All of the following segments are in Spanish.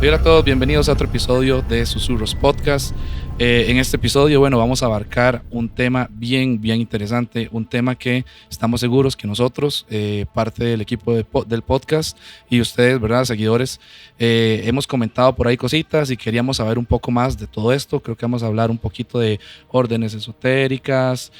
Hola a todos, bienvenidos a otro episodio de Susurros Podcast. En este episodio, vamos a abarcar un tema bien interesante, un tema que estamos seguros que nosotros, parte del equipo del podcast y ustedes, ¿verdad?, seguidores, hemos comentado por ahí cositas y queríamos saber un poco más de todo esto. Creo que vamos a hablar un poquito de órdenes esotéricas,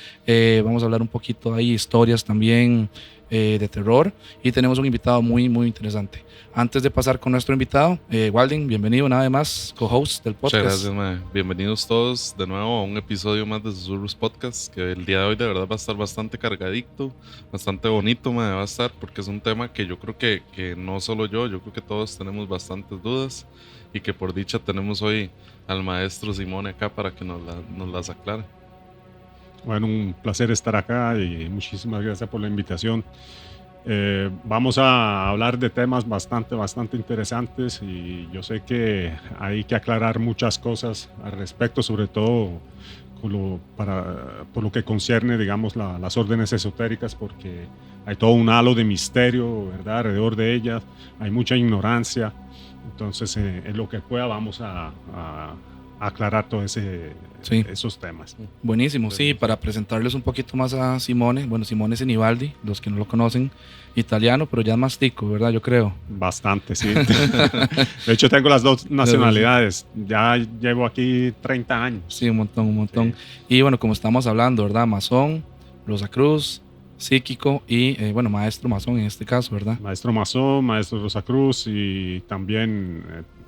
vamos a hablar un poquito ahí historias también de terror, y tenemos un invitado muy interesante. Antes de pasar con nuestro invitado, Walden, bienvenido una vez más, co-host del podcast. Muchas gracias, mae. Bienvenidos todos de nuevo a un episodio más de Susurros Podcast, que el día de hoy de verdad va a estar bastante cargadito, bastante bonito, mae, va a estar, porque es un tema que yo creo que no solo yo creo que todos tenemos bastantes dudas, y que por dicha tenemos hoy al maestro Simone acá para que nos las aclare. Bueno, un placer estar acá y muchísimas gracias por la invitación. Vamos a hablar de temas bastante interesantes, y yo sé que hay que aclarar muchas cosas al respecto, sobre todo por lo que concierne, digamos, las órdenes esotéricas, porque hay todo un halo de misterio, ¿verdad?, alrededor de ellas, hay mucha ignorancia. Entonces, en lo que pueda vamos a aclarar todos esos temas. Buenísimo, sí, para presentarles un poquito más a Simone. Bueno, Simone Sinibaldi, los que no lo conocen, italiano, pero ya es más tico, ¿verdad? Yo creo. Bastante, sí. De hecho, tengo las dos nacionalidades. Ya llevo aquí 30 años. Sí, un montón. Sí. Y bueno, como estamos hablando, ¿verdad? Masón, Rosacruz, psíquico y, maestro masón en este caso, ¿verdad? Maestro masón, maestro Rosacruz, y también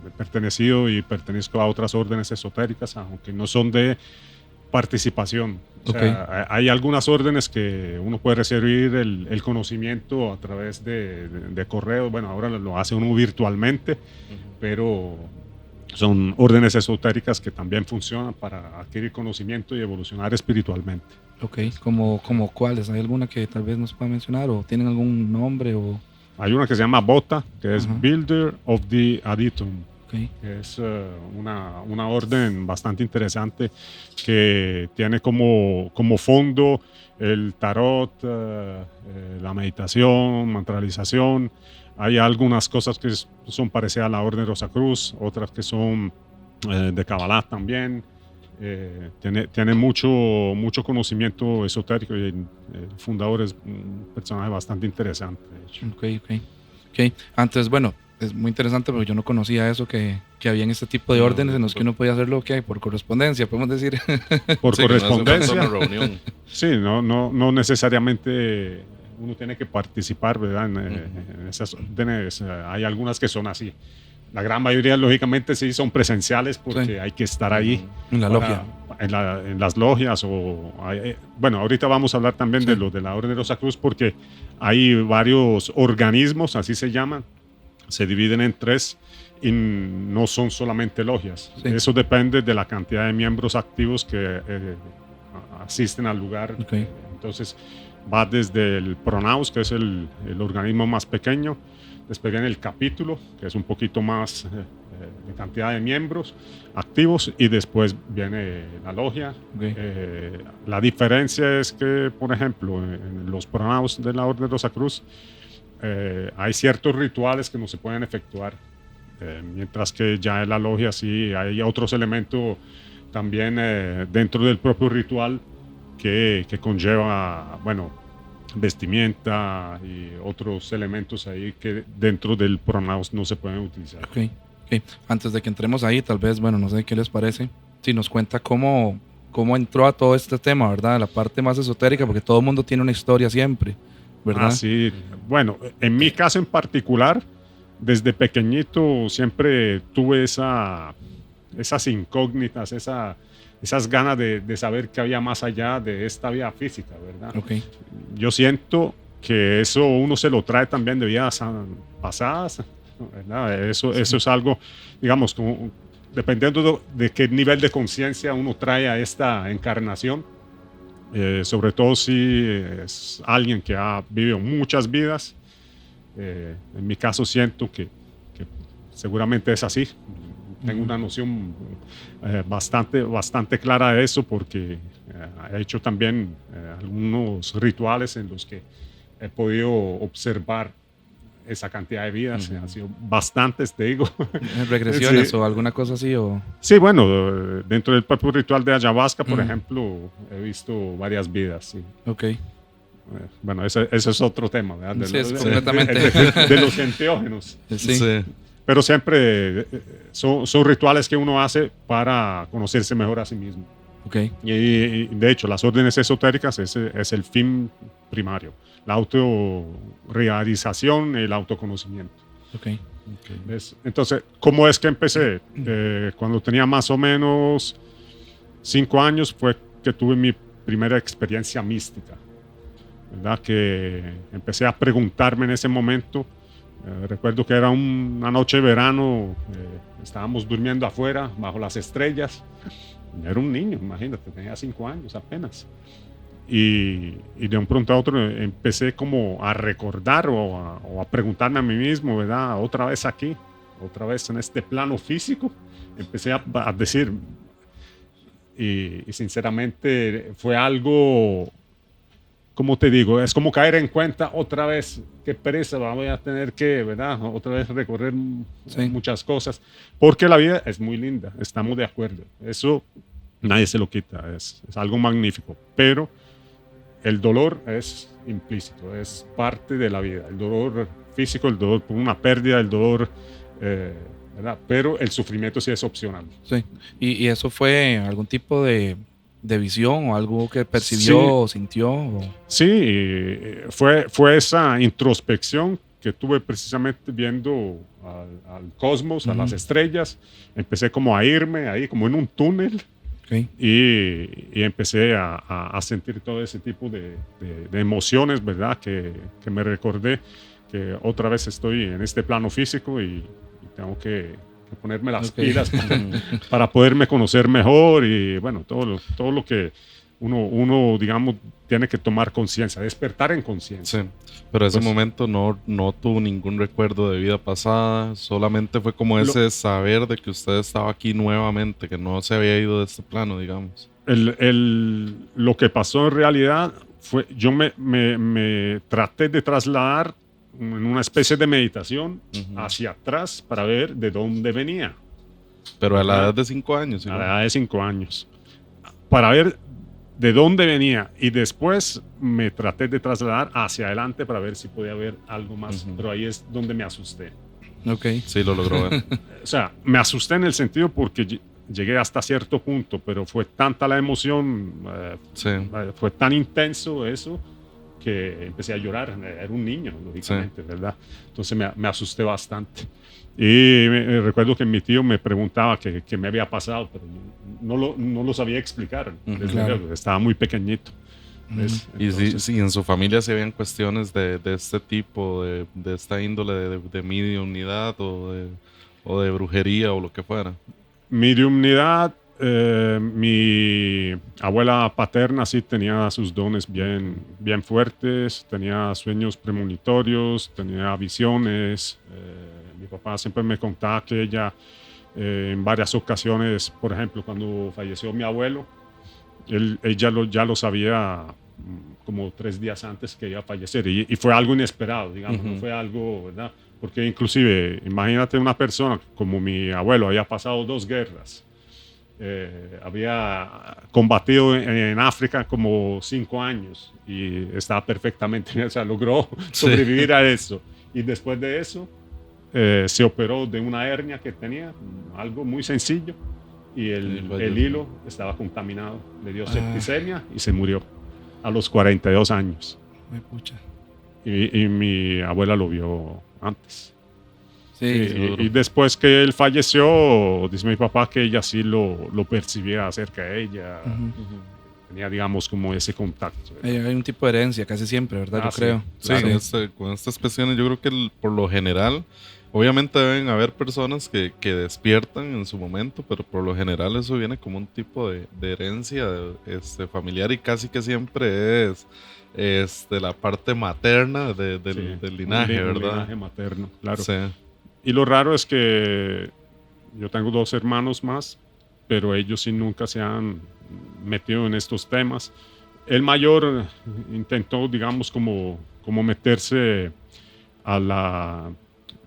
he pertenecido y pertenezco a otras órdenes esotéricas, aunque no son de participación. O sea, hay algunas órdenes que uno puede recibir el conocimiento a través de correo. Bueno, ahora lo hace uno virtualmente, pero son órdenes esotéricas que también funcionan para adquirir conocimiento y evolucionar espiritualmente. Ok, ¿como cuáles? ¿Hay alguna que tal vez nos pueda mencionar o tienen algún nombre? Hay una que se llama BOTA, que es Builder of the Aditum. Okay. Es una orden bastante interesante que tiene como fondo el tarot, la meditación, mantralización. Hay algunas cosas que son parecidas a la orden Rosacruz, otras que son de Kabbalah también. Tiene mucho conocimiento esotérico, y el fundador es un personaje bastante interesante, de hecho. Ok. Antes, es muy interesante porque yo no conocía eso, que había en este tipo de órdenes en los que uno podía hacerlo por correspondencia, podemos decir. Por correspondencia. No reunión. Sí, no necesariamente uno tiene que participar, ¿verdad? En esas órdenes. Hay algunas que son así. La gran mayoría, lógicamente, sí son presenciales porque hay que estar ahí. En la logia. En las logias. Bueno, ahorita vamos a hablar también de lo de la Orden de Rosacruz, porque hay varios organismos, así se llaman. Se dividen en 3 y no son solamente logias. Sí. Eso depende de la cantidad de miembros activos que asisten al lugar. Okay. Entonces, va desde el Pronaos, que es el organismo más pequeño. Después viene el capítulo, que es un poquito más de cantidad de miembros activos, y después viene la logia. Okay. La diferencia es que, por ejemplo, en los Pronaos de la Orden de Rosacruz, hay ciertos rituales que no se pueden efectuar, mientras que ya en la logia sí hay otros elementos también dentro del propio ritual que conlleva, vestimenta y otros elementos ahí que dentro del Pronaos no se pueden utilizar. Okay. Antes de que entremos ahí, tal vez, no sé qué les parece, si nos cuenta cómo entró a todo este tema, ¿verdad? La parte más esotérica, porque todo el mundo tiene una historia siempre, ¿verdad? Sí. Bueno, en mi caso en particular, desde pequeñito siempre tuve esas incógnitas, esas ganas de saber qué había más allá de esta vida física, ¿verdad? Okay. Yo siento que eso uno se lo trae también de vidas pasadas, ¿verdad? Eso es algo, digamos, como, dependiendo de qué nivel de conciencia uno trae a esta encarnación. Sobre todo si es alguien que ha vivido muchas vidas. En mi caso siento que seguramente es así. Tengo una noción bastante clara de eso, porque he hecho también algunos rituales en los que he podido observar esa cantidad de vidas, han sido bastantes, te digo. ¿Regresiones Sí. o alguna cosa así? O... Sí, bueno, dentro del propio ritual de ayahuasca, por ejemplo, he visto varias vidas. Sí. Ok. Bueno, ese es otro tema, ¿verdad? Sí, es completamente. De los enteógenos. Sí. Sí. Pero siempre son rituales que uno hace para conocerse mejor a sí mismo. Ok. Y de hecho, las órdenes esotéricas es el fin primario, la autorrealización, el autoconocimiento. Ok. ¿Ves? Entonces, ¿cómo es que empecé? Cuando tenía más o menos 5 años fue que tuve mi primera experiencia mística, ¿verdad? Que empecé a preguntarme en ese momento. Recuerdo que era una noche de verano, estábamos durmiendo afuera, bajo las estrellas. Era un niño, imagínate, tenía 5 años apenas. Y de un pronto a otro empecé como a recordar o a preguntarme a mí mismo, ¿verdad? Otra vez aquí, otra vez en este plano físico. Empecé a decir, y sinceramente fue algo, ¿cómo te digo? Es como caer en cuenta otra vez, qué pereza, voy a tener que, ¿verdad? Otra vez recorrer muchas cosas, porque la vida es muy linda, estamos de acuerdo. Eso nadie se lo quita, es algo magnífico, pero el dolor es implícito, es parte de la vida. El dolor físico, el dolor por una pérdida, el dolor, ¿verdad? Pero el sufrimiento sí es opcional. Sí. ¿Y eso fue algún tipo de visión o algo que percibió Sí. o sintió? O... Sí, fue esa introspección que tuve precisamente viendo al cosmos, a las estrellas. Empecé como a irme ahí, como en un túnel. Okay. Y empecé a sentir todo ese tipo de emociones, ¿verdad? Que me recordé que otra vez estoy en este plano físico y tengo que ponerme las pilas para poderme conocer mejor y bueno, todo lo que uno, digamos, tiene que tomar conciencia, despertar en conciencia. Sí, pero ese momento no tuvo ningún recuerdo de vida pasada, solamente fue como ese saber de que usted estaba aquí nuevamente, que no se había ido de este plano, digamos. Lo que pasó en realidad fue, yo me traté de trasladar en una especie de meditación hacia atrás para ver de dónde venía. Pero a la edad de 5 años. ¿Sí? A la edad de 5 años. Para ver de dónde venía y después me traté de trasladar hacia adelante para ver si podía ver algo más, pero ahí es donde me asusté. Ok. Sí, lo logró ver. O sea, me asusté en el sentido porque llegué hasta cierto punto, pero fue tanta la emoción, fue tan intenso eso que empecé a llorar. Era un niño, lógicamente, ¿verdad? Entonces me asusté bastante. Y recuerdo que mi tío me preguntaba qué me había pasado, pero no lo sabía explicar. Claro. Estaba muy pequeñito. Y si en su familia se habían cuestiones de este tipo, de esta índole de mediumnidad o de brujería o lo que fuera. Mediumnidad, mi abuela paterna sí tenía sus dones bien fuertes, tenía sueños premonitorios, tenía visiones. Mi papá siempre me contaba que ella en varias ocasiones, por ejemplo, cuando falleció mi abuelo, ella ya lo sabía como 3 días antes que iba a fallecer y fue algo inesperado, digamos, no fue algo, ¿verdad? Porque inclusive, imagínate una persona como mi abuelo, había pasado 2 guerras, había combatido en África como 5 años y estaba perfectamente, o sea, logró sobrevivir a eso. Y después de eso, se operó de una hernia que tenía, algo muy sencillo, y el hilo estaba contaminado, le dio septicemia y se murió a los 42 años. Ay, pucha. Y mi abuela lo vio antes. Sí, y después que él falleció, dice mi papá que ella sí lo percibía cerca de ella. Tenía, digamos, como ese contacto. Hay un tipo de herencia casi siempre, ¿verdad? Yo creo. Sí, claro. Con estas cuestiones yo creo que por lo general, obviamente deben haber personas que despiertan en su momento, pero por lo general eso viene como un tipo de herencia familiar y casi que siempre es la parte materna del linaje, ¿verdad? Un linaje materno, claro. Sí. Y lo raro es que yo tengo 2 hermanos más, pero ellos sí nunca se han metido en estos temas. El mayor intentó, digamos, como meterse a la...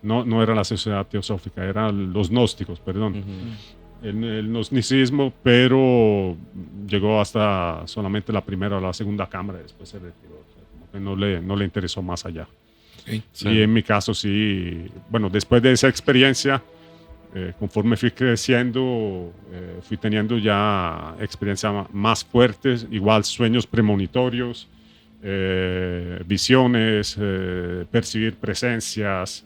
No era la sociedad teosófica, eran los gnósticos, perdón. El gnosticismo, pero llegó hasta solamente la primera o la segunda cámara, después se retiró. O sea, como que no le interesó más allá. Okay. Sí. Y en mi caso sí, bueno, después de esa experiencia, conforme fui creciendo, fui teniendo ya experiencias más fuertes, igual sueños premonitorios, visiones, percibir presencias.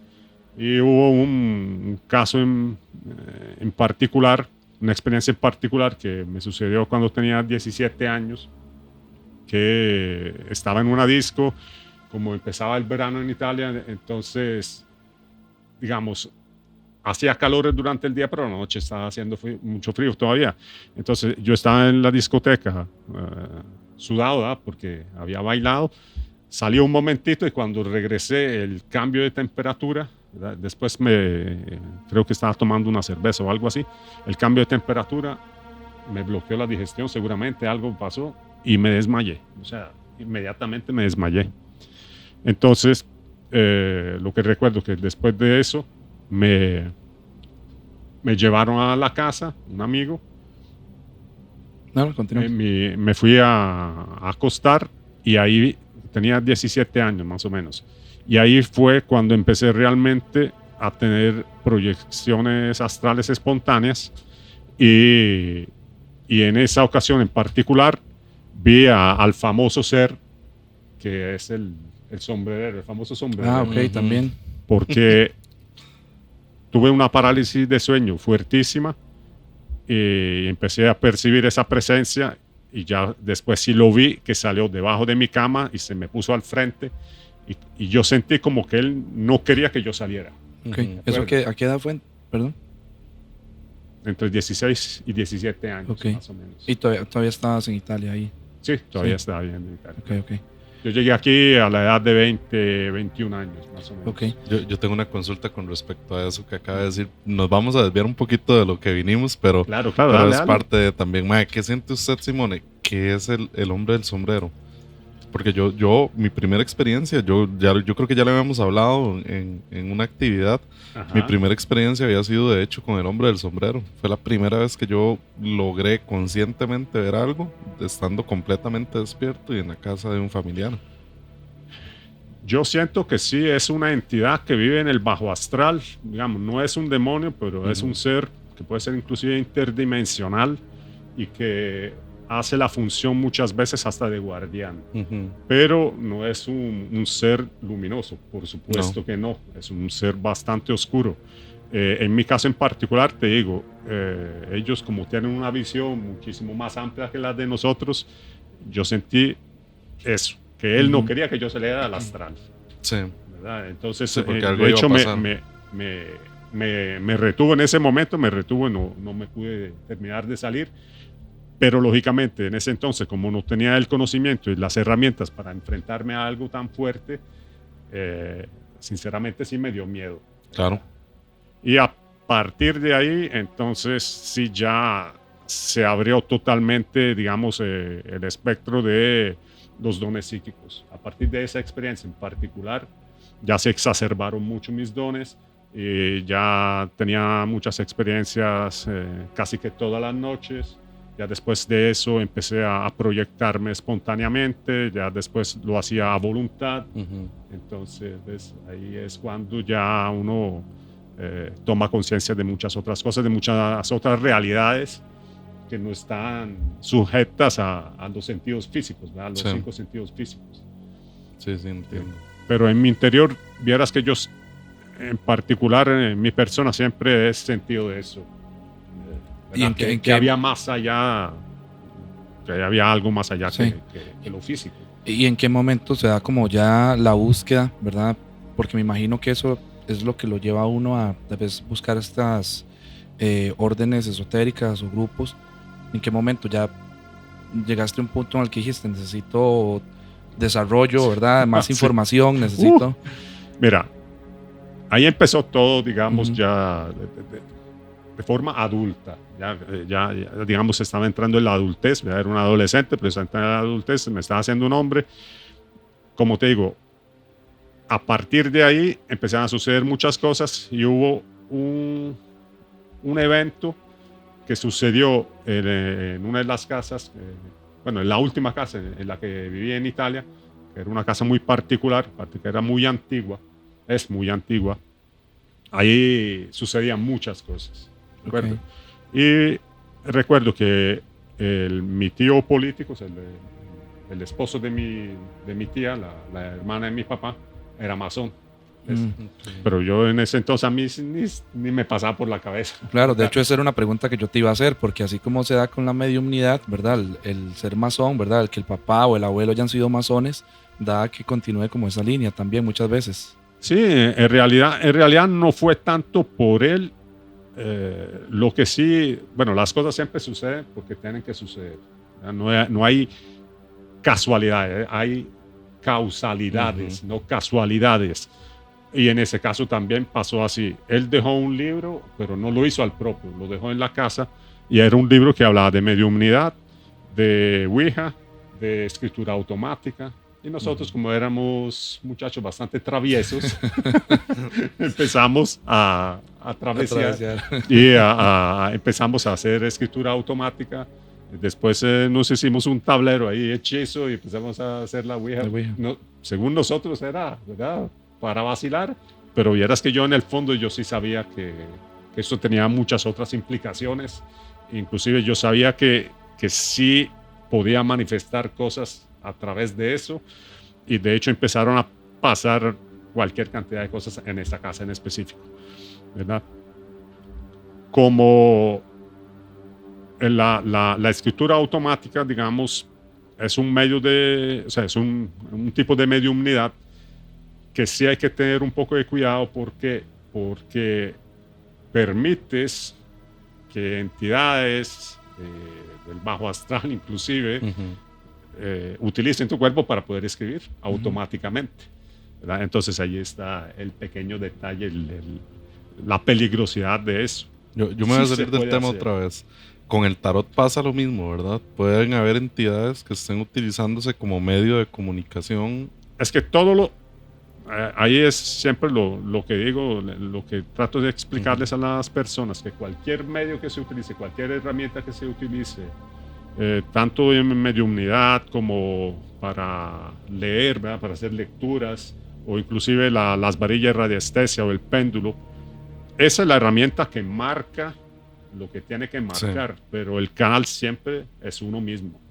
Y hubo un caso en particular, una experiencia en particular que me sucedió cuando tenía 17 años, que estaba en una disco, como empezaba el verano en Italia, entonces, digamos, hacía calor durante el día, pero a la noche estaba haciendo mucho frío todavía. Entonces yo estaba en la discoteca sudado, ¿verdad? Porque había bailado. Salió un momentito y cuando regresé el cambio de temperatura, ¿verdad? Después creo que estaba tomando una cerveza o algo así, el cambio de temperatura me bloqueó la digestión, seguramente algo pasó y me desmayé. O sea, inmediatamente me desmayé. Entonces, lo que recuerdo que después de eso me llevaron a la casa, un amigo. No, continúa. Me fui a acostar y ahí tenía 17 años más o menos. Y ahí fue cuando empecé realmente a tener proyecciones astrales espontáneas y en esa ocasión en particular vi al famoso ser que es el sombrerero, el famoso sombrerero. Ah, ok, también. Porque tuve una parálisis de sueño fuertísima y empecé a percibir esa presencia y ya después sí lo vi que salió debajo de mi cama y se me puso al frente y yo sentí como que él no quería que yo saliera. Okay. ¿Eso a qué edad fue? Perdón. Entre 16 y 17 años, okay. Más o menos. ¿Y todavía estabas en Italia ahí? Sí, todavía estaba bien en Italia. Okay. Yo llegué aquí a la edad de 20, 21 años, más o menos. Okay. Yo tengo una consulta con respecto a eso que acaba de decir. Nos vamos a desviar un poquito de lo que vinimos, pero, claro, pero es parte de también. Mae, ¿qué siente usted, Simone? ¿Qué es el hombre del sombrero? Porque mi primera experiencia, yo creo que ya le habíamos hablado en una actividad. Ajá. Mi primera experiencia había sido de hecho con el hombre del sombrero. Fue la primera vez que yo logré conscientemente ver algo, estando completamente despierto y en la casa de un familiar. Yo siento que sí, es una entidad que vive en el bajo astral, digamos, no es un demonio, pero es un ser que puede ser inclusive interdimensional y que hace la función muchas veces hasta de guardián, pero no es un ser luminoso, por supuesto que no, es un ser bastante oscuro. En mi caso en particular, te digo, ellos como tienen una visión muchísimo más amplia que la de nosotros, yo sentí eso, que él no quería que yo saliera al astral. Sí. ¿Verdad? Entonces, sí, de hecho, me retuvo en ese momento, no me pude terminar de salir. Pero lógicamente en ese entonces, como no tenía el conocimiento y las herramientas para enfrentarme a algo tan fuerte, sinceramente sí me dio miedo. Claro. Y a partir de ahí, entonces sí ya se abrió totalmente, digamos, el espectro de los dones psíquicos. A partir de esa experiencia en particular, ya se exacerbaron mucho mis dones. Y ya tenía muchas experiencias casi que todas las noches. Ya después de eso empecé a proyectarme espontáneamente, ya después lo hacía a voluntad. Entonces, ¿ves? Ahí es cuando ya uno toma conciencia de muchas otras cosas, de muchas otras realidades que no están sujetas a los sentidos físicos, ¿verdad? A los 5 sentidos físicos. Sí, entiendo. Pero en mi interior, vieras que yo, en particular, en mi persona, siempre he sentido de eso. ¿Y en que había más allá, que había algo más allá que lo físico. ¿Y en qué momento se da como ya la búsqueda, verdad? Porque me imagino que eso es lo que lo lleva a uno a tal vez buscar estas órdenes esotéricas o grupos. ¿En qué momento ya llegaste a un punto en el que dijiste, necesito desarrollo, verdad? Más información, necesito... Mira, ahí empezó todo, digamos, ya de forma adulta. Ya, digamos, estaba entrando en la adultez, ya era un adolescente, pero estaba entrando en la adultez, me estaba haciendo un hombre. Como te digo, a partir de ahí empezaron a suceder muchas cosas y hubo un evento que sucedió en una de las casas, bueno, en la última casa en la que vivía en Italia, que era una casa muy particular, que era muy antigua, es muy antigua. Ahí sucedían muchas cosas, ¿recuerdo? Y recuerdo que mi tío político, o sea, el esposo de mi tía, la hermana de mi papá, era masón. Pero yo en ese entonces a mí ni me pasaba por la cabeza. Claro, de hecho esa era una pregunta que yo te iba a hacer, porque así como se da con la mediumnidad, ¿verdad? El ser masón, ¿verdad? El que el papá o el abuelo hayan sido masones, da que continúe como esa línea también muchas veces. Sí, en realidad no fue tanto por él. Lo que sí, bueno, las cosas siempre suceden porque tienen que suceder. No hay casualidades, hay causalidades, no casualidades. Y en ese caso también pasó así. Él dejó un libro, pero no lo hizo al propio, lo dejó en la casa y era un libro que hablaba de mediumnidad, de Ouija, de escritura automática. Y nosotros, como éramos muchachos bastante traviesos, empezamos a travesear y empezamos a hacer escritura automática. Después nos hicimos un tablero ahí hechizo y empezamos a hacer la Ouija. No, según nosotros era, ¿verdad?, para vacilar, pero vieras que yo en el fondo yo sí sabía que esto tenía muchas otras implicaciones. Inclusive yo sabía que sí podía manifestar cosas a través de eso, y de hecho empezaron a pasar cualquier cantidad de cosas en esta casa en específico, ¿verdad? Como la escritura automática, digamos, es un medio o sea, es un tipo de mediumnidad que sí hay que tener un poco de cuidado porque permites que entidades del bajo astral inclusive utilicen tu cuerpo para poder escribir automáticamente, ¿verdad? Entonces ahí está el pequeño detalle, la peligrosidad de eso. Yo me voy a salir del tema otra vez. Con el tarot pasa lo mismo, ¿verdad? Pueden haber entidades que estén utilizándose como medio de comunicación. Es que ahí es siempre lo que digo, lo que trato de explicarles a las personas, que cualquier medio que se utilice, cualquier herramienta que se utilice, tanto en mediumnidad como para leer, ¿verdad?, para hacer lecturas, o inclusive las varillas de radiestesia o el péndulo, esa es la herramienta que marca lo que tiene que marcar, pero el canal siempre es uno mismo.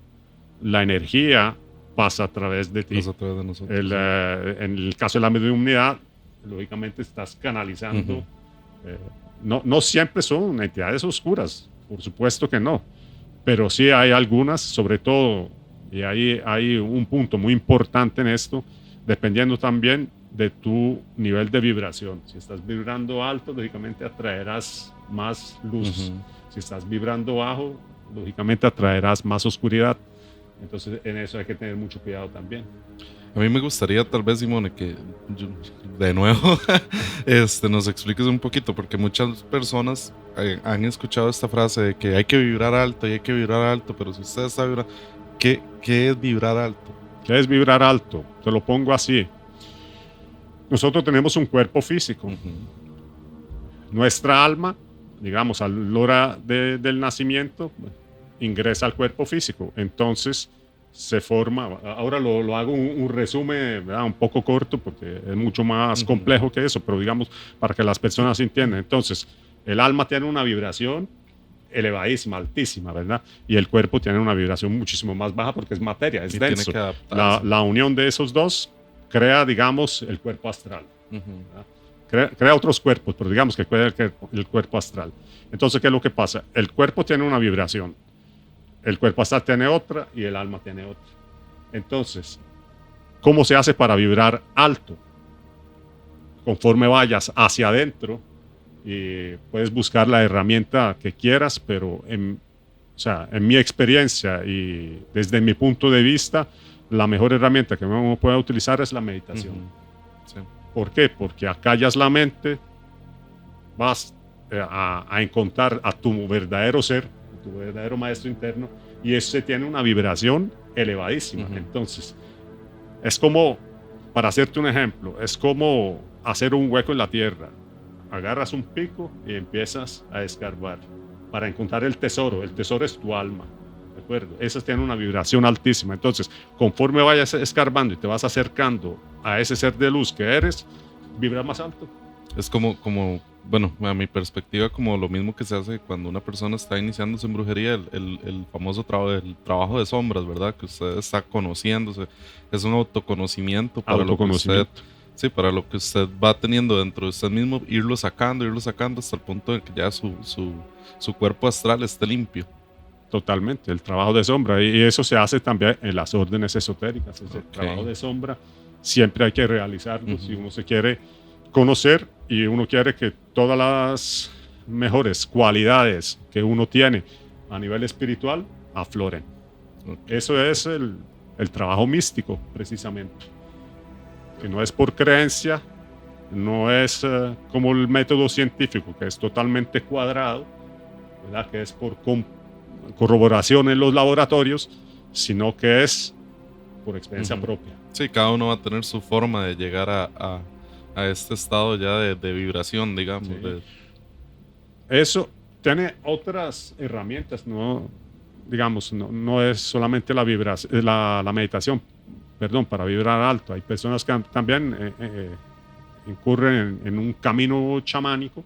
La energía pasa a través de ti. Pasa a través de nosotros. En el caso de la mediumnidad, lógicamente estás canalizando. No siempre son entidades oscuras, por supuesto que no, pero sí hay algunas, sobre todo, y ahí hay un punto muy importante en esto, dependiendo también de tu nivel de vibración. Si estás vibrando alto, lógicamente atraerás más luz. Si estás vibrando bajo, lógicamente atraerás más oscuridad. Entonces en eso hay que tener mucho cuidado también. A mí me gustaría tal vez, Simone, que de nuevo nos expliques un poquito, porque muchas personas han escuchado esta frase de que hay que vibrar alto y hay que vibrar alto, pero si usted está vibrando, ¿qué es vibrar alto? ¿Qué es vibrar alto? Te lo pongo así. Nosotros tenemos un cuerpo físico. Nuestra alma, digamos, a la hora del nacimiento, ingresa al cuerpo físico. Entonces se forma, ahora lo hago un resumen, ¿verdad?, un poco corto porque es mucho más complejo que eso, pero digamos para que las personas entiendan. Entonces el alma tiene una vibración elevadísima, altísima, ¿verdad? Y el cuerpo tiene una vibración muchísimo más baja porque es materia, es denso. La unión de esos dos crea, digamos, el cuerpo astral. Crea otros cuerpos, pero digamos que crea el cuerpo astral. Entonces, ¿qué es lo que pasa? El cuerpo tiene una vibración, el cuerpo astral tiene otra y el alma tiene otra. Entonces, ¿cómo se hace para vibrar alto? Conforme vayas hacia adentro, y puedes buscar la herramienta que quieras, pero en mi experiencia y desde mi punto de vista, la mejor herramienta que uno puede utilizar es la meditación. Sí. ¿Por qué? Porque acallas la mente, vas a encontrar a tu verdadero ser, tu verdadero maestro interno, y ese tiene una vibración elevadísima. Entonces, es como para hacerte un ejemplo, es como hacer un hueco en la tierra. Agarras un pico y empiezas a escarbar para encontrar el tesoro. El tesoro es tu alma, ¿de acuerdo? Esas tienen una vibración altísima. Entonces, conforme vayas escarbando y te vas acercando a ese ser de luz que eres, vibra más alto. Es como, bueno, a mi perspectiva, como lo mismo que se hace cuando una persona está iniciándose en brujería, el famoso el trabajo de sombras, ¿verdad? Que usted está conociéndose. Es un autoconocimiento para lo que usted... Sí, para lo que usted va teniendo dentro de usted mismo, irlo sacando hasta el punto de que ya su cuerpo astral esté limpio. Totalmente, el trabajo de sombra. Y eso se hace también en las órdenes esotéricas. Ese trabajo de sombra siempre hay que realizarlo si uno se quiere conocer y uno quiere que todas las mejores cualidades que uno tiene a nivel espiritual afloren. Eso es el trabajo místico, precisamente. Que no es por creencia, no es como el método científico, que es totalmente cuadrado, ¿verdad? Que es por corroboración en los laboratorios, sino que es por experiencia propia. Sí, cada uno va a tener su forma de llegar a este estado ya de vibración, digamos. Sí. Eso tiene otras herramientas, no, digamos, no es solamente la vibración, la meditación, perdón, para vibrar alto. Hay personas que también incurren en un camino chamánico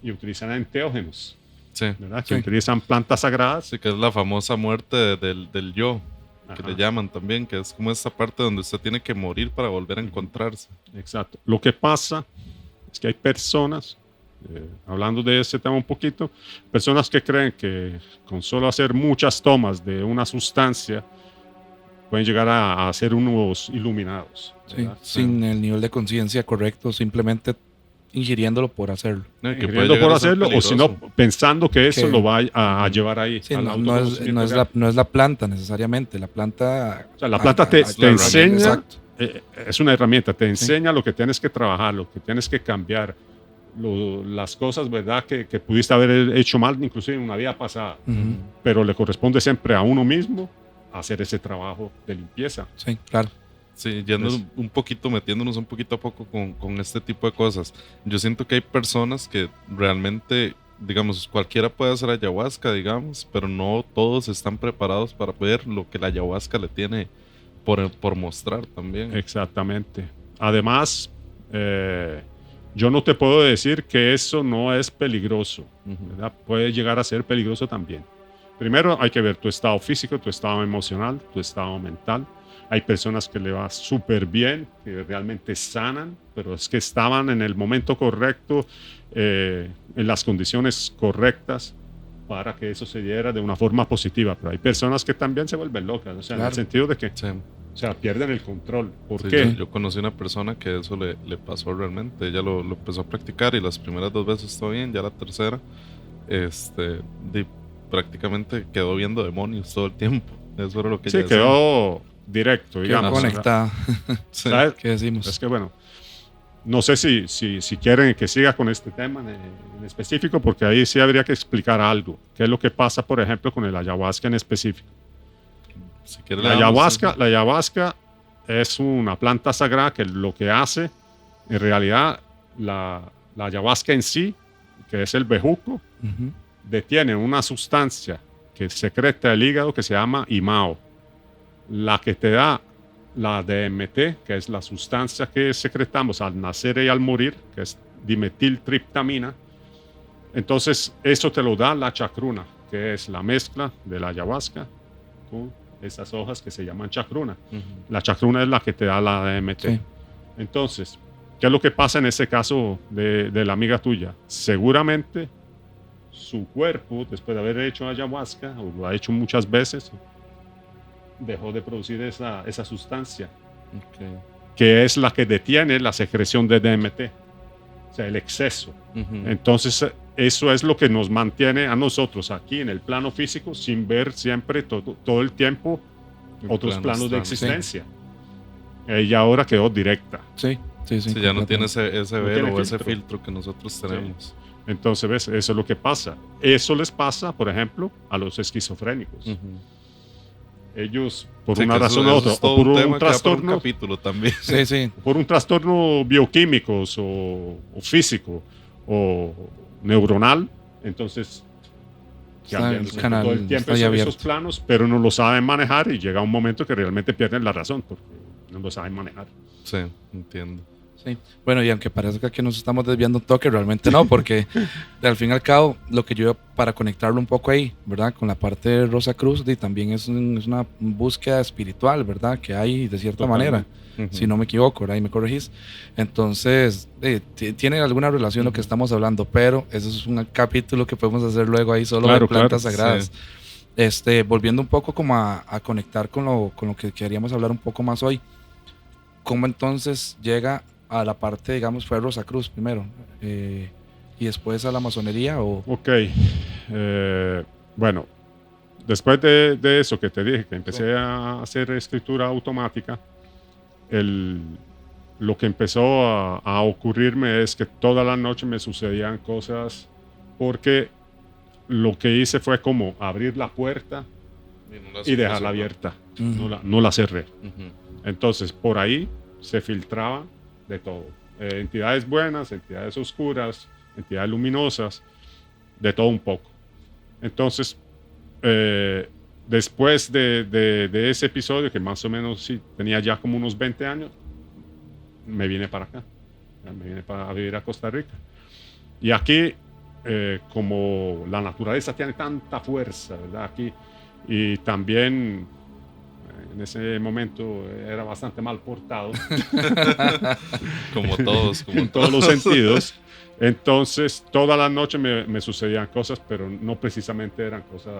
y utilizan enteógenos, ¿verdad? Que utilizan plantas sagradas. Sí, que es la famosa muerte del yo, que le llaman también, que es como esa parte donde usted tiene que morir para volver a encontrarse. Exacto. Lo que pasa es que hay personas, hablando de ese tema un poquito, personas que creen que con solo hacer muchas tomas de una sustancia pueden llegar a ser unos iluminados. Sí, sin el nivel de conciencia correcto, simplemente ingiriéndolo por hacerlo. Ingiriendo por hacerlo, o si no, pensando que eso lo va a llevar ahí. Sí, no es la planta necesariamente. La planta... O sea, la planta te enseña, es una herramienta, te enseña lo que tienes que trabajar, lo que tienes que cambiar, las cosas, ¿verdad?, que pudiste haber hecho mal, inclusive en una vida pasada. Pero le corresponde siempre a uno mismo hacer ese trabajo de limpieza. Sí, claro. Sí, metiéndonos un poquito a poco con este tipo de cosas. Yo siento que hay personas que realmente, digamos, cualquiera puede hacer ayahuasca, digamos, pero no todos están preparados para ver lo que la ayahuasca le tiene por mostrar también. Exactamente. Además, yo no te puedo decir que eso no es peligroso, ¿verdad? Puede llegar a ser peligroso también. Primero hay que ver tu estado físico, tu estado emocional, tu estado mental. Hay personas que le va súper bien, que realmente sanan, pero es que estaban en el momento correcto, en las condiciones correctas para que eso se diera de una forma positiva. Pero hay personas que también se vuelven locas, o sea, en el sentido de que o sea, pierden el control. ¿Por qué? Yo conocí una persona que eso le pasó realmente. Ella lo empezó a practicar y las primeras 2 veces estuvo bien, ya la tercera prácticamente quedó viendo demonios todo el tiempo. Eso era lo que ella decía. Quedó directo, digamos. Conectada. ¿Sabes? ¿Qué decimos? Es que bueno, no sé si quieren que siga con este tema en específico, porque ahí sí habría que explicar algo. ¿Qué es lo que pasa, por ejemplo, con el ayahuasca en específico? Si quiere, la ayahuasca es una planta sagrada que lo que hace, en realidad, la ayahuasca en sí, que es el bejuco, detiene una sustancia que secreta el hígado que se llama imao. La que te da la DMT, que es la sustancia que secretamos al nacer y al morir, que es dimetiltriptamina. Entonces, eso te lo da la chacruna, que es la mezcla de la ayahuasca con esas hojas que se llaman chacruna. La chacruna es la que te da la DMT. Sí. Entonces, ¿qué es lo que pasa en ese caso de la amiga tuya? Seguramente su cuerpo, después de haber hecho ayahuasca, o lo ha hecho muchas veces, dejó de producir esa sustancia, que es la que detiene la secreción de DMT, o sea, el exceso. Entonces, eso es lo que nos mantiene a nosotros aquí en el plano físico sin ver siempre todo el tiempo otros planos de existencia. Ella ahora quedó directa. Sí, ya no tiene ese velo o ese filtro que nosotros tenemos. Sí. Entonces, ¿ves? Eso es lo que pasa. Eso les pasa, por ejemplo, a los esquizofrénicos. ellos, por Sí, una que razón u eso otra, es todo o por un tema un que da para un trastorno, capítulo también. Sí, sí. por un trastorno bioquímicos o físico o neuronal, entonces Está el cambian canal, todo el tiempo está ahí esos abierto. planos, pero no lo saben manejar y llega un momento que realmente pierden la razón porque no lo saben manejar. Sí, entiendo. Sí. Bueno, y aunque parece que aquí nos estamos desviando un toque, realmente no, porque al fin y al cabo, lo que yo, para conectarlo un poco ahí, ¿verdad? Con la parte de Rosa Cruz, y también es una búsqueda espiritual, ¿verdad? Que hay de cierta manera, si no me equivoco, ¿verdad? Y me corregís. Entonces, tiene alguna relación lo que estamos hablando, pero eso es un capítulo que podemos hacer luego ahí solo de plantas sagradas. Sí. Volviendo un poco como a conectar con lo que queríamos hablar un poco más hoy, ¿cómo entonces llega a la parte, digamos, fue Rosa Cruz primero y después a la masonería? Ok, bueno, después de eso que te dije, que empecé a hacer escritura automática, lo que empezó a ocurrirme es que toda la noche me sucedían cosas porque lo que hice fue como abrir la puerta y dejarla abierta, no la cerré. Entonces, por ahí se filtraba de todo. Entidades buenas, entidades oscuras, entidades luminosas, de todo un poco. Entonces, después de ese episodio, que más o menos sí, tenía ya como unos 20 años, me vine para acá. Me vine a vivir a Costa Rica. Y aquí, como la naturaleza tiene tanta fuerza, ¿verdad? Aquí, y también en ese momento era bastante mal portado. Como todos. En todos los sentidos. Entonces, todas las noches me sucedían cosas, pero no precisamente eran cosas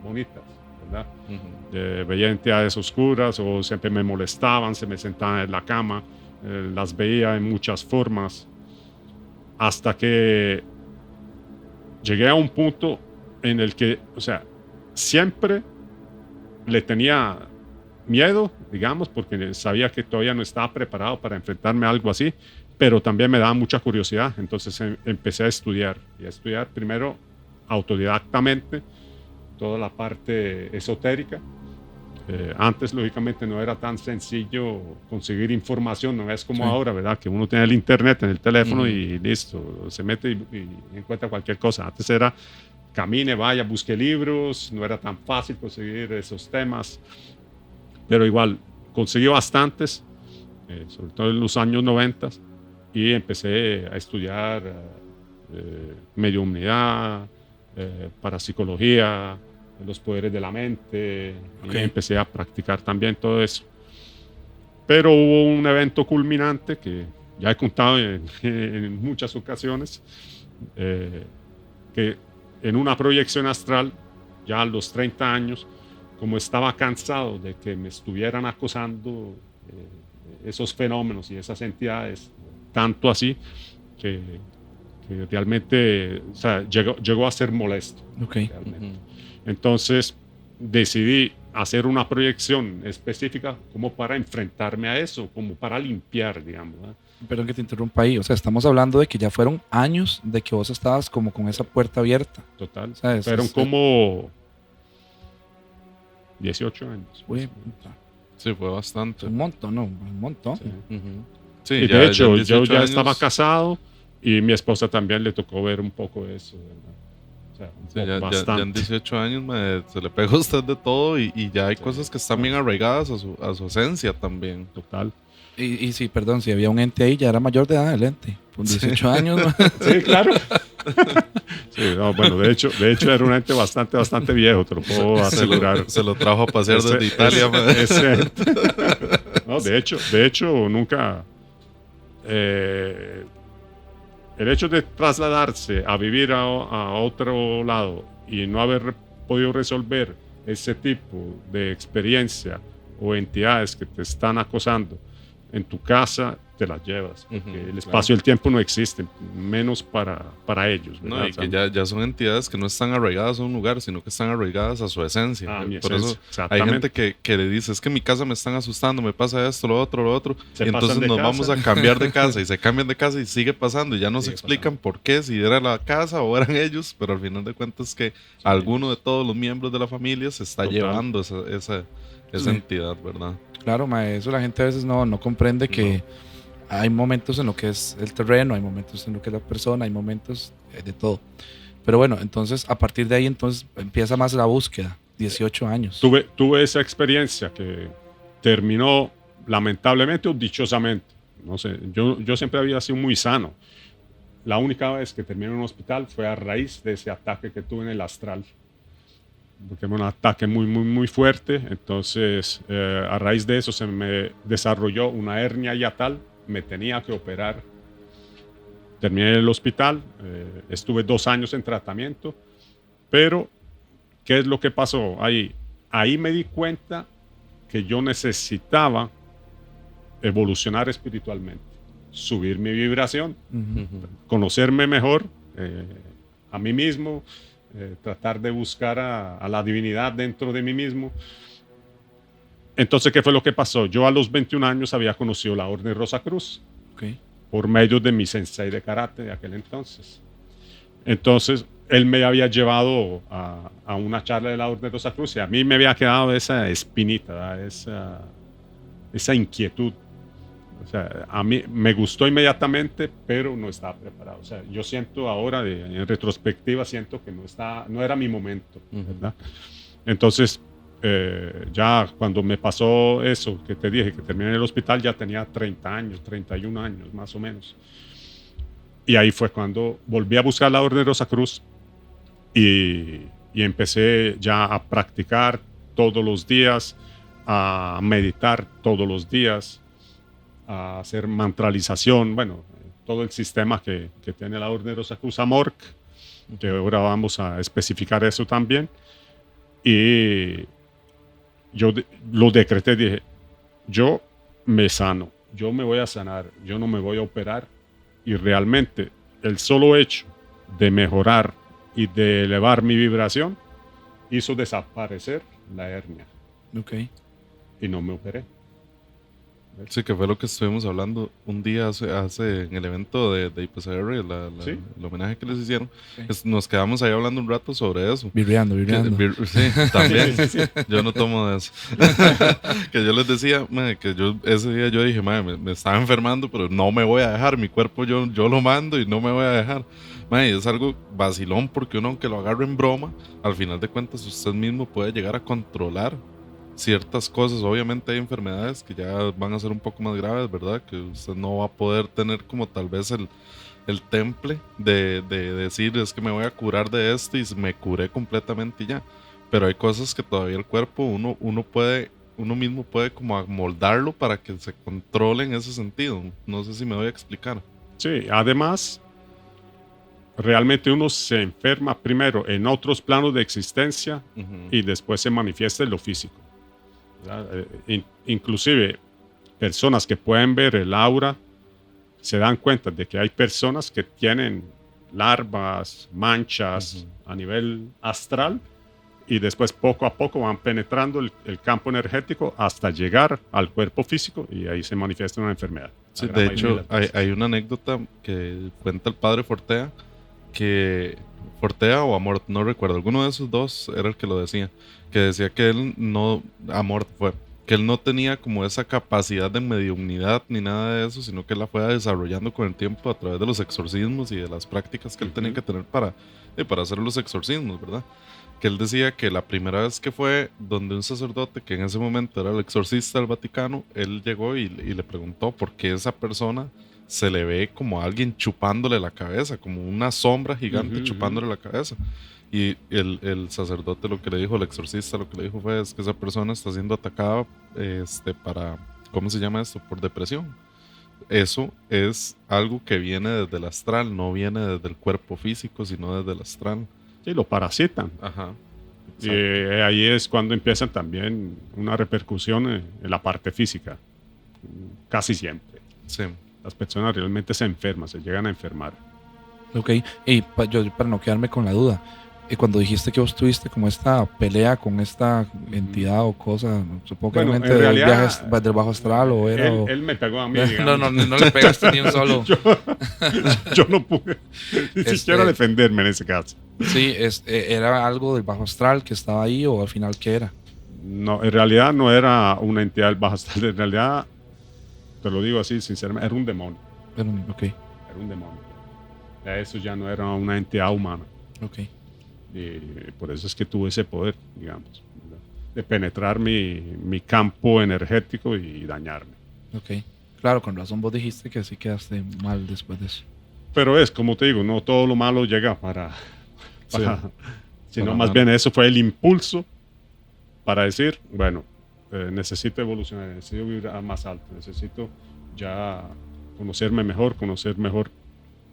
bonitas, ¿verdad? Veía entidades oscuras o siempre me molestaban, se me sentaban en la cama, las veía en muchas formas, hasta que llegué a un punto en el que, o sea, siempre le tenía miedo, digamos, porque sabía que todavía no estaba preparado para enfrentarme a algo así, pero también me daba mucha curiosidad. Entonces empecé a estudiar, y a estudiar primero autodidactamente toda la parte esotérica. Antes, lógicamente, no era tan sencillo conseguir información, no es como ahora, ¿verdad? Que uno tiene el internet en el teléfono y listo, se mete y encuentra cualquier cosa. Antes era camine, vaya, busque libros, no era tan fácil conseguir esos temas, pero igual conseguí bastantes, sobre todo en los años 90, y empecé a estudiar mediumnidad, parapsicología, los poderes de la mente, y empecé a practicar también todo eso. Pero hubo un evento culminante que ya he contado en muchas ocasiones, que en una proyección astral, ya a los 30 años, como estaba cansado de que me estuvieran acosando esos fenómenos y esas entidades, tanto así que realmente, o sea, llegó a ser molesto. Entonces decidí hacer una proyección específica como para enfrentarme a eso, como para limpiar, digamos, ¿verdad? Perdón que te interrumpa ahí, o sea, estamos hablando de que ya fueron años de que vos estabas como con esa puerta abierta. Total. O sea, fueron como 18 años. Uy, sí, fue bastante. Un montón, ¿no? Un montón. Sí. Sí, y ya, de hecho, ya yo ya años, estaba casado y mi esposa también le tocó ver un poco de eso, ¿verdad? O sea, ya en 18 años se le pega a usted de todo y ya hay cosas que están bien arraigadas a su esencia también. Total. Y sí, perdón, si había un ente ahí, ya era mayor de edad el ente, con 18 años. Sí, claro. Sí, no, bueno, de hecho era un ente bastante viejo, te lo puedo asegurar. Se lo trajo a pasear desde Italia. No, de hecho, nunca... el hecho de trasladarse a vivir a otro lado y no haber podido resolver ese tipo de experiencia o entidades que te están acosando en tu casa, te las llevas, porque el espacio claro. y el tiempo no existen, menos para ellos, ¿verdad? No, y que ya son entidades que no están arraigadas a un lugar, sino que están arraigadas a su esencia. A mi Por esencia, eso hay exactamente. gente que le dice, es que en mi casa me están asustando, me pasa esto, lo otro, Se y entonces pasan de nos casa. vamos a cambiar de casa, y se cambian de casa y sigue pasando, y ya nos Sigue explican por qué, si era la casa o eran ellos, pero al final de cuentas que alguno de todos los miembros de la familia se está Total. llevando esa Sí. entidad, ¿verdad? Claro, mae, eso la gente a veces no comprende que hay momentos en lo que es el terreno, hay momentos en lo que es la persona, hay momentos de todo. Pero bueno, entonces a partir de ahí entonces empieza más la búsqueda, 18 años. Tuve esa experiencia que terminó lamentablemente o dichosamente. No sé, yo siempre había sido muy sano. La única vez que terminé en un hospital fue a raíz de ese ataque que tuve en el astral. Porque fue un ataque muy fuerte. Entonces, a raíz de eso se me desarrolló una hernia hiatal. Me tenía que operar. Terminé en el hospital. Estuve 2 años en tratamiento. Pero, ¿qué es lo que pasó ahí? Ahí me di cuenta que yo necesitaba evolucionar espiritualmente, subir mi vibración, conocerme mejor a mí mismo, tratar de buscar a la divinidad dentro de mí mismo. Entonces, ¿qué fue lo que pasó? Yo a los 21 años había conocido la Orden Rosacruz por medio de mi sensei de karate de aquel entonces. Entonces, él me había llevado a una charla de la Orden Rosacruz y a mí me había quedado esa espinita, esa inquietud. O sea, a mí me gustó inmediatamente, pero no estaba preparado. O sea, yo siento ahora, en retrospectiva, siento que no era mi momento, ¿verdad? Entonces, ya cuando me pasó eso, que te dije, que terminé en el hospital, ya tenía 30 años, 31 años, más o menos. Y ahí fue cuando volví a buscar la Orden de Rosacruz y empecé ya a practicar todos los días, a meditar todos los días, a hacer mantralización, bueno, todo el sistema que tiene la Orden de Rosacruz Amorc, que ahora vamos a especificar eso también. Y yo lo decreté, dije, yo me sano, yo me voy a sanar, yo no me voy a operar. Y realmente el solo hecho de mejorar y de elevar mi vibración hizo desaparecer la hernia. Y no me operé. Sí, que fue lo que estuvimos hablando un día hace en el evento de IPCR, ¿Sí? el homenaje que les hicieron. Nos quedamos ahí hablando un rato sobre eso. Virreando. Sí, también. Yo no tomo de eso. Que yo les decía, que yo ese día yo dije, me estaba enfermando, pero no me voy a dejar. Mi cuerpo yo lo mando y no me voy a dejar. Es algo vacilón porque uno, aunque lo agarre en broma, al final de cuentas usted mismo puede llegar a controlar ciertas cosas. Obviamente hay enfermedades que ya van a ser un poco más graves, ¿verdad? Que usted no va a poder tener como tal vez el temple de decir, es que me voy a curar de esto y me curé completamente y ya. Pero hay cosas que todavía el cuerpo uno mismo puede como amoldarlo para que se controle en ese sentido. No sé si me voy a explicar. Sí, además, realmente uno se enferma primero en otros planos de existencia y después se manifiesta en lo físico. Inclusive personas que pueden ver el aura se dan cuenta de que hay personas que tienen larvas, manchas a nivel astral y después poco a poco van penetrando el campo energético hasta llegar al cuerpo físico y ahí se manifiesta una enfermedad. Sí, de hecho hay una anécdota que cuenta el padre Fortea, que Fortea o Amort, no recuerdo, alguno de esos dos era el que lo decía, que decía que él no, Amort fue, que él no tenía como esa capacidad de mediumnidad ni nada de eso, sino que él la fue desarrollando con el tiempo a través de los exorcismos y de las prácticas que él tenía que tener para hacer los exorcismos, ¿verdad? Que él decía que la primera vez que fue donde un sacerdote, que en ese momento era el exorcista del Vaticano, él llegó y le preguntó por qué esa persona se le ve como alguien chupándole la cabeza, como una sombra gigante chupándole la cabeza. Y el sacerdote lo que le dijo, el exorcista lo que le dijo fue, es que esa persona está siendo atacada para, ¿cómo se llama esto? Por depresión. Eso es algo que viene desde el astral, no viene desde el cuerpo físico, sino desde el astral. Sí, lo parasitan. Ajá. Y ahí es cuando empiezan también una repercusión en la parte física, casi siempre. Sí. las personas realmente se enferman, se llegan a enfermar. Ok, y yo para no quedarme con la duda, cuando dijiste que vos tuviste como esta pelea con esta entidad o cosa, supongo que Bueno, realmente en del realidad, viaje del bajo astral o era... él me pegó a mí, no, digamos. no le pegaste ni un solo. Yo no pude ni siquiera defenderme en ese caso. Sí, ¿era algo del bajo astral que estaba ahí o al final qué era? No, en realidad no era una entidad del bajo astral, en realidad, te lo digo así sinceramente, era un demonio. Ok, Era un demonio. Ya eso ya no era una entidad humana. ok. Y por eso es que tuve ese poder, digamos, ¿verdad? De penetrar mi campo energético y dañarme. Ok, claro, con razón vos dijiste que sí quedaste mal después de eso. Pero es, como te digo, no todo lo malo llega sino Para más nada. bien eso fue el impulso para decir, bueno, necesito evolucionar, necesito vibrar más alto, necesito ya conocer mejor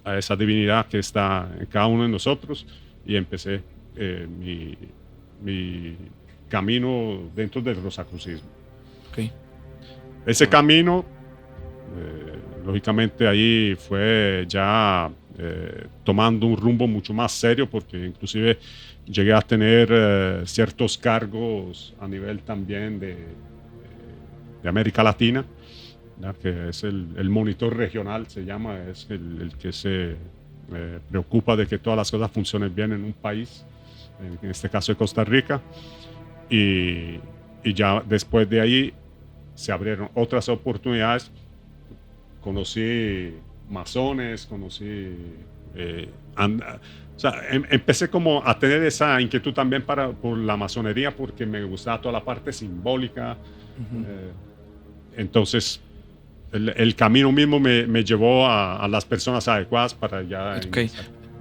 a esa divinidad que está en cada uno de nosotros, y empecé mi camino dentro del rosacrucismo. Ok, Ese camino, lógicamente ahí fue ya tomando un rumbo mucho más serio, porque inclusive llegué a tener ciertos cargos a nivel también de América Latina, ¿ya? Que es el monitor regional, se llama, es el que se preocupa de que todas las cosas funcionen bien en un país, en este caso de Costa Rica, y ya después de ahí se abrieron otras oportunidades. Conocí masones, o sea, empecé como a tener esa inquietud también por la masonería, porque me gustaba toda la parte simbólica. Entonces, el camino mismo me llevó a las personas adecuadas para ya... ok.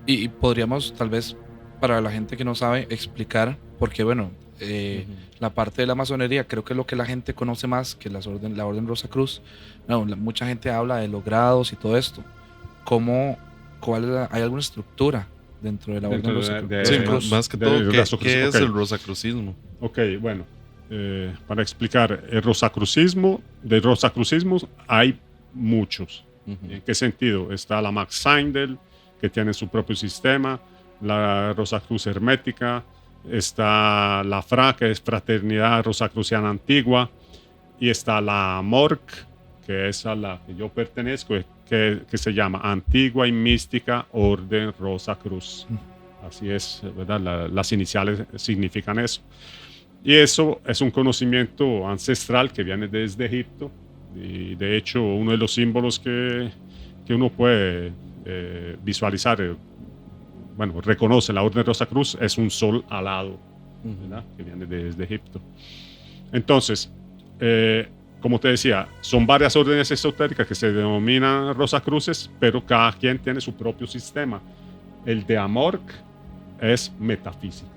Y podríamos tal vez, para la gente que no sabe, explicar, porque bueno, la parte de la masonería creo que es lo que la gente conoce más que la orden Rosacruz. No, mucha gente habla de los grados y todo esto. ¿Hay alguna estructura dentro de la orden Rosacruz? Sí, más que todo, ¿qué es el rosacrucismo? Ok, bueno, para explicar, el rosacrucismo, de rosacrucismos hay muchos. ¿En qué sentido? Está la Max Seindel, que tiene su propio sistema, la Rosacruz Hermética, está la FRA, que es Fraternidad Rosacruciana Antigua, y está la MORC, que es a la que yo pertenezco, que se llama Antigua y Mística Orden Rosacruz. Así es, ¿verdad? Las iniciales significan eso. Y eso es un conocimiento ancestral que viene desde Egipto, y de hecho uno de los símbolos que uno puede visualizar, bueno, reconoce la Orden Rosacruz, es un sol alado, ¿verdad? Que viene desde Egipto. Entonces, como te decía, son varias órdenes esotéricas que se denominan Rosacruces, pero cada quien tiene su propio sistema. El de Amorc es metafísica.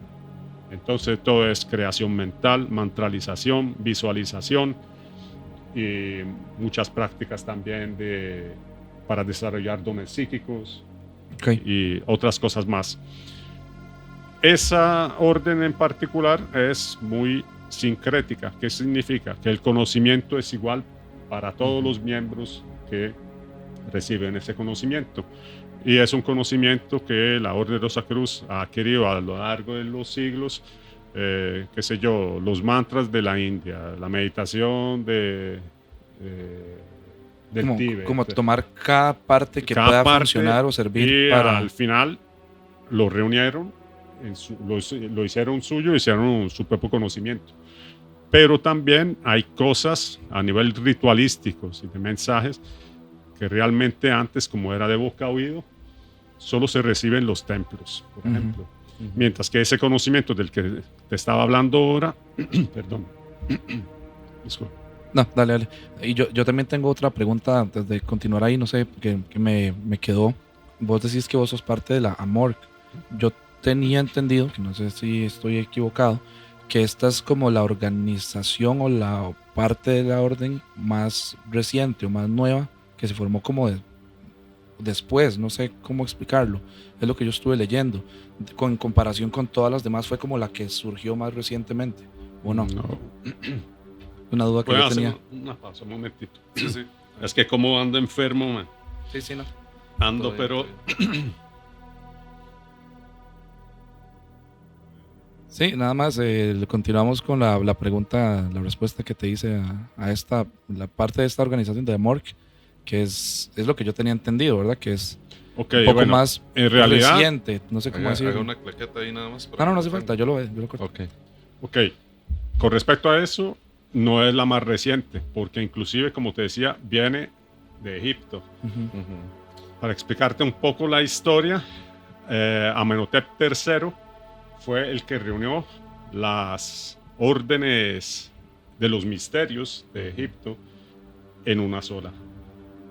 Entonces todo es creación mental, mantralización, visualización y muchas prácticas también para desarrollar dones psíquicos, y otras cosas más. Esa orden en particular es muy sincrética. ¿Qué significa? Que el conocimiento es igual para todos los miembros que reciben ese conocimiento. Y es un conocimiento que la Orden Rosacruz ha adquirido a lo largo de los siglos. Qué sé yo, los mantras de la India, la meditación del Tíbet. Como tomar cada parte que pueda funcionar o servir y para... al final lo reunieron, lo hicieron suyo, hicieron su propio conocimiento. Pero también hay cosas a nivel ritualísticos y de mensajes que realmente antes, como era de boca a oído, solo se recibe en los templos, por ejemplo. Mientras que ese conocimiento del que te estaba hablando ahora, perdón, disculpa. No, dale. Y yo también tengo otra pregunta antes de continuar ahí, no sé, que me quedó. Vos decís que vos sos parte de la AMORC. Yo tenía entendido, que no sé si estoy equivocado, que esta es como la organización o la parte de la orden más reciente o más nueva que se formó como después, no sé cómo explicarlo, es lo que yo estuve leyendo, en comparación con todas las demás fue como la que surgió más recientemente, ¿o no? No. Una duda que yo tenía. Una pausa, un momentito. Sí. Es que como ando enfermo, man. Sí, no. Ando, Todo bien, pero todo bien. Sí, nada más continuamos con la pregunta, la respuesta que te hice a esta, la parte de esta organización de AMORC, que es lo que yo tenía entendido, ¿verdad? Que es ok, un poco bueno, más en realidad, reciente, no sé cómo Haga decirlo. una claqueta ahí nada más. No hace falta, yo lo corto. Ok. ok, con respecto a eso, no es la más reciente, porque inclusive, como te decía, viene de Egipto. Ujú. Ujú. Para explicarte un poco la historia, Amenhotep III fue el que reunió las órdenes de los misterios de Egipto en una sola.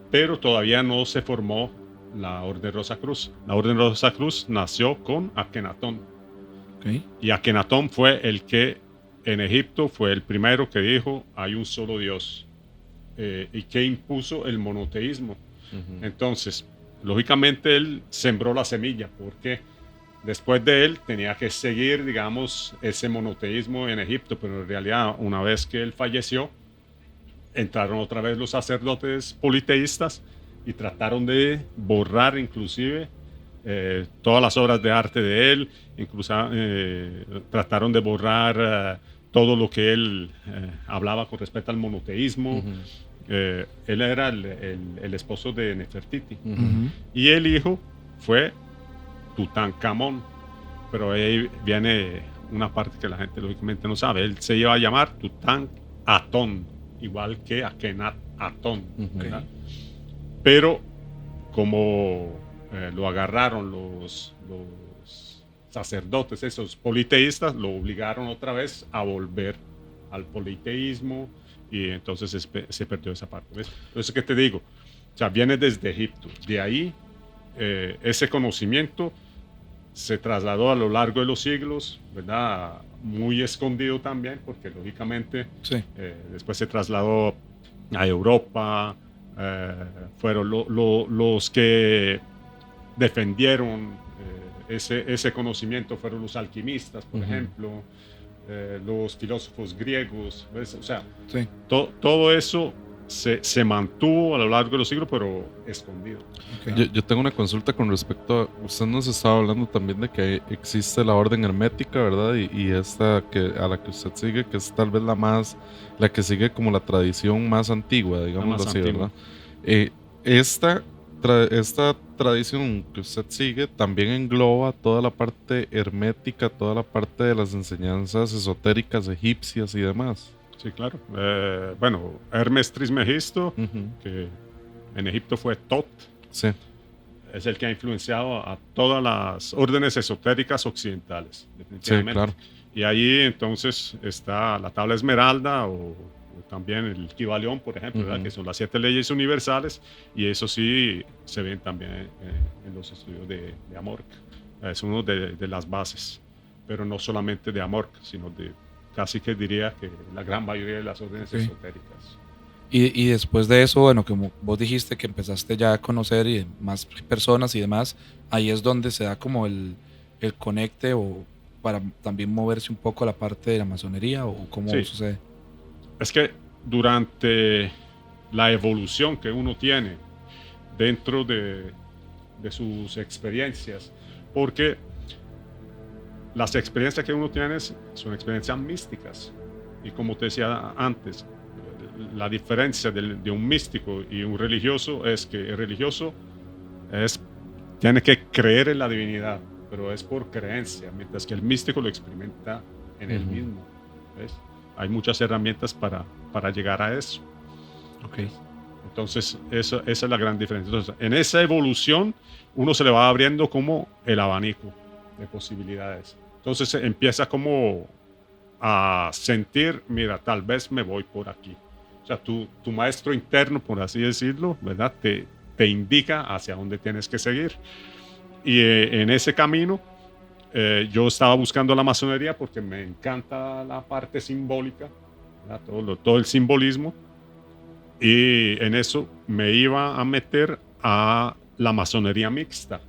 Pero todavía no se formó la Orden Rosacruz. La Orden Rosacruz nació con Akenatón. Ok. Y Akenatón fue el que en Egipto fue el primero que dijo hay un solo Dios y que impuso el monoteísmo. Ujú. Entonces, lógicamente él sembró la semilla porque después de él tenía que seguir, digamos, ese monoteísmo en Egipto, pero en realidad una vez que él falleció, entraron otra vez los sacerdotes politeístas y trataron de borrar inclusive todas las obras de arte de él, incluso trataron de borrar todo lo que él hablaba con respecto al monoteísmo. Ujú. Él era el esposo de Nefertiti. Ujú. Ujú. Y el hijo fue Tutankamón. Pero ahí viene una parte que la gente lógicamente no sabe. Él se iba a llamar Tutanatón, igual que Akenatón, Ujú. ¿verdad? Pero como lo agarraron los sacerdotes, esos politeístas, lo obligaron otra vez a volver al politeísmo y entonces se perdió esa parte. ¿Ves? Entonces, ¿qué te digo? O sea, viene desde Egipto. De ahí, ese conocimiento se trasladó a lo largo de los siglos, ¿verdad? Muy escondido también, porque lógicamente Sí. después se trasladó a Europa, fueron los que defendieron ese conocimiento, fueron los alquimistas, por Ujú. ejemplo, los filósofos griegos, ¿ves? O sea, Sí. todo eso se mantuvo a lo largo de los siglos, pero escondido. Ok. Yo tengo una consulta con respecto a. Usted nos estaba hablando también de que existe la orden hermética, ¿verdad? Y esta a la que usted sigue, que es tal vez la que sigue como la tradición más antigua, digamos más así, antigua. ¿verdad? Esta tradición que usted sigue también engloba toda la parte hermética, toda la parte de las enseñanzas esotéricas egipcias y demás. Sí, claro. Bueno, Hermes Trismegisto, Ujú. que en Egipto fue Tot, Sí. es el que ha influenciado a todas las órdenes esotéricas occidentales, Sí, definitivamente. claro. Y ahí entonces está la tabla esmeralda o también el Kybalión, por ejemplo, ¿verdad? Ujú. Que son las 7 leyes universales, y eso sí se ven también en los estudios de Amorc. Es uno de las bases, pero no solamente de Amorc, sino de casi que diría que la gran mayoría de las órdenes Ok. esotéricas. Y después de eso, bueno, como vos dijiste que empezaste ya a conocer y más personas y demás, ahí es donde se da como el conecte o para también moverse un poco a la parte de la masonería o cómo Sí. sucede. Es que durante la evolución que uno tiene dentro de sus experiencias, porque las experiencias que uno tiene son experiencias místicas, y como te decía antes, la diferencia de un místico y un religioso es que el religioso tiene que creer en la divinidad, pero es por creencia, mientras que el místico lo experimenta en él Ujú. mismo. ¿Ves? Hay muchas herramientas para llegar a eso. Ok. Entonces, esa es la gran diferencia. Entonces, en esa evolución, uno se le va abriendo como el abanico de posibilidades. Entonces, empieza como a sentir, mira, tal vez me voy por aquí. O sea, tu maestro interno, por así decirlo, ¿verdad? Te indica hacia dónde tienes que seguir. Y en ese camino, yo estaba buscando la masonería porque me encanta la parte simbólica, ¿verdad? Todo el simbolismo. Y en eso me iba a meter a la masonería mixta,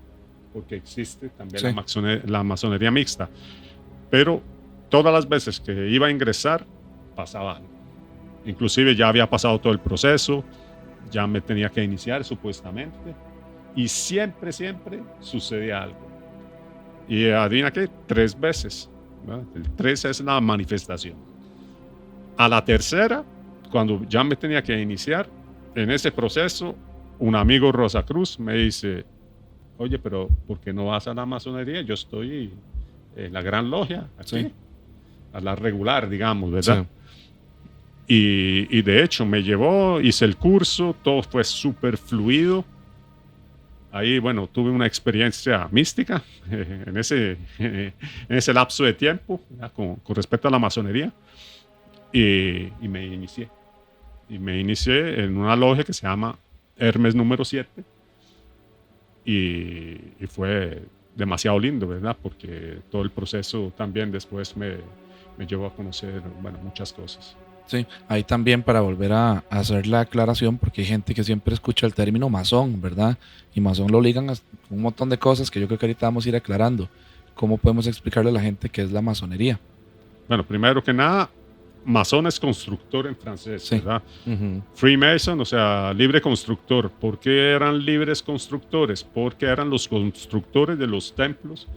porque existe también Sí. la masonería mixta. Pero todas las veces que iba a ingresar, pasaba algo. Inclusive ya había pasado todo el proceso, ya me tenía que iniciar supuestamente, y siempre sucedía algo. Y adivina qué, 3 veces, ¿verdad? El 3 es la manifestación. A la tercera, cuando ya me tenía que iniciar, en ese proceso, un amigo Rosacruz me dice, oye, pero ¿por qué no vas a la masonería? Yo estoy en la Gran Logia, aquí, Sí. a la regular, digamos, ¿verdad? Sí. Y de hecho me llevó, hice el curso, todo fue súper fluido. Ahí, bueno, tuve una experiencia mística en ese lapso de tiempo, con respecto a la masonería, y me inicié. Y me inicié en una logia que se llama Hermes número 7, y fue demasiado lindo, ¿verdad? Porque todo el proceso también después me llevó a conocer, bueno, muchas cosas. Sí, ahí también para volver a hacer la aclaración, porque hay gente que siempre escucha el término masón, ¿verdad? Y masón lo ligan con un montón de cosas que yo creo que ahorita vamos a ir aclarando. ¿Cómo podemos explicarle a la gente qué es la masonería? Bueno, primero que nada, masón es constructor en francés, Sí. ¿verdad? Ujú. Freemason, o sea, libre constructor. ¿Por qué eran libres constructores? Porque eran los constructores de los templos,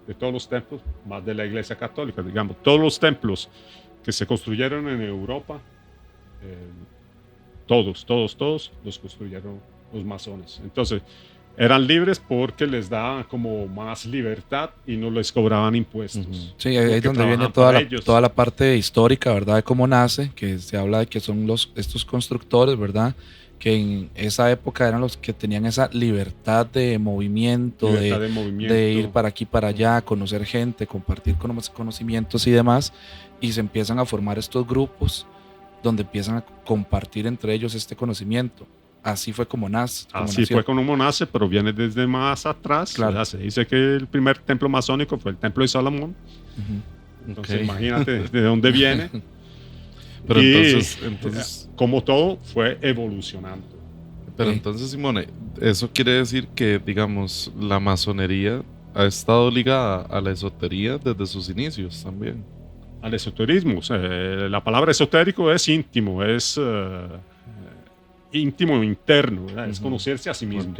de todos los templos, más de la Iglesia Católica, digamos. Todos los templos que se construyeron en Europa, todos los construyeron los masones. Entonces, eran libres porque les daban como más libertad y no les cobraban impuestos. Ujú. Sí, ahí es Porque donde viene trabajaban para toda ellos. la parte histórica, ¿verdad? De cómo nace, que se habla de que son estos constructores, ¿verdad? Que en esa época eran los que tenían esa libertad de movimiento, Libertad de movimiento. de ir para aquí, para allá, conocer gente, compartir conocimientos y demás, y se empiezan a formar estos grupos donde empiezan a compartir entre ellos este conocimiento. Así fue como nace. Así fue como nace, pero viene desde más atrás. Claro. ¿Verdad? Se dice que el primer templo masónico fue el templo de Salomón. Ujú. Entonces, Ok. imagínate de dónde viene. Pero Y, entonces, como todo, fue evolucionando. pero Ok. entonces, Simone, eso quiere decir que, digamos, la masonería ha estado ligada a la esotería desde sus inicios también. Al esoterismo. O sea, la palabra esotérico es íntimo, es íntimo interno, ¿verdad? Es Ujú. conocerse a sí mismo. Ok.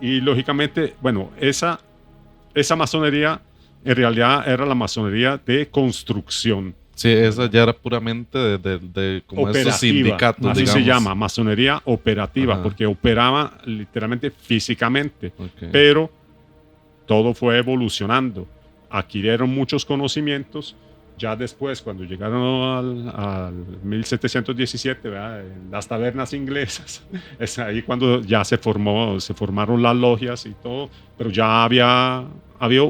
Y lógicamente, bueno, esa masonería en realidad era la masonería de construcción. Sí, esa ya era puramente de como estos Operativa, sindicatos, así digamos. se llama, masonería operativa, Ajá. porque operaba literalmente físicamente, Ok. pero todo fue evolucionando, adquirieron muchos conocimientos. Ya después, cuando llegaron al 1717, ¿verdad? En las tabernas inglesas, es ahí cuando ya se formaron las logias y todo, pero ya había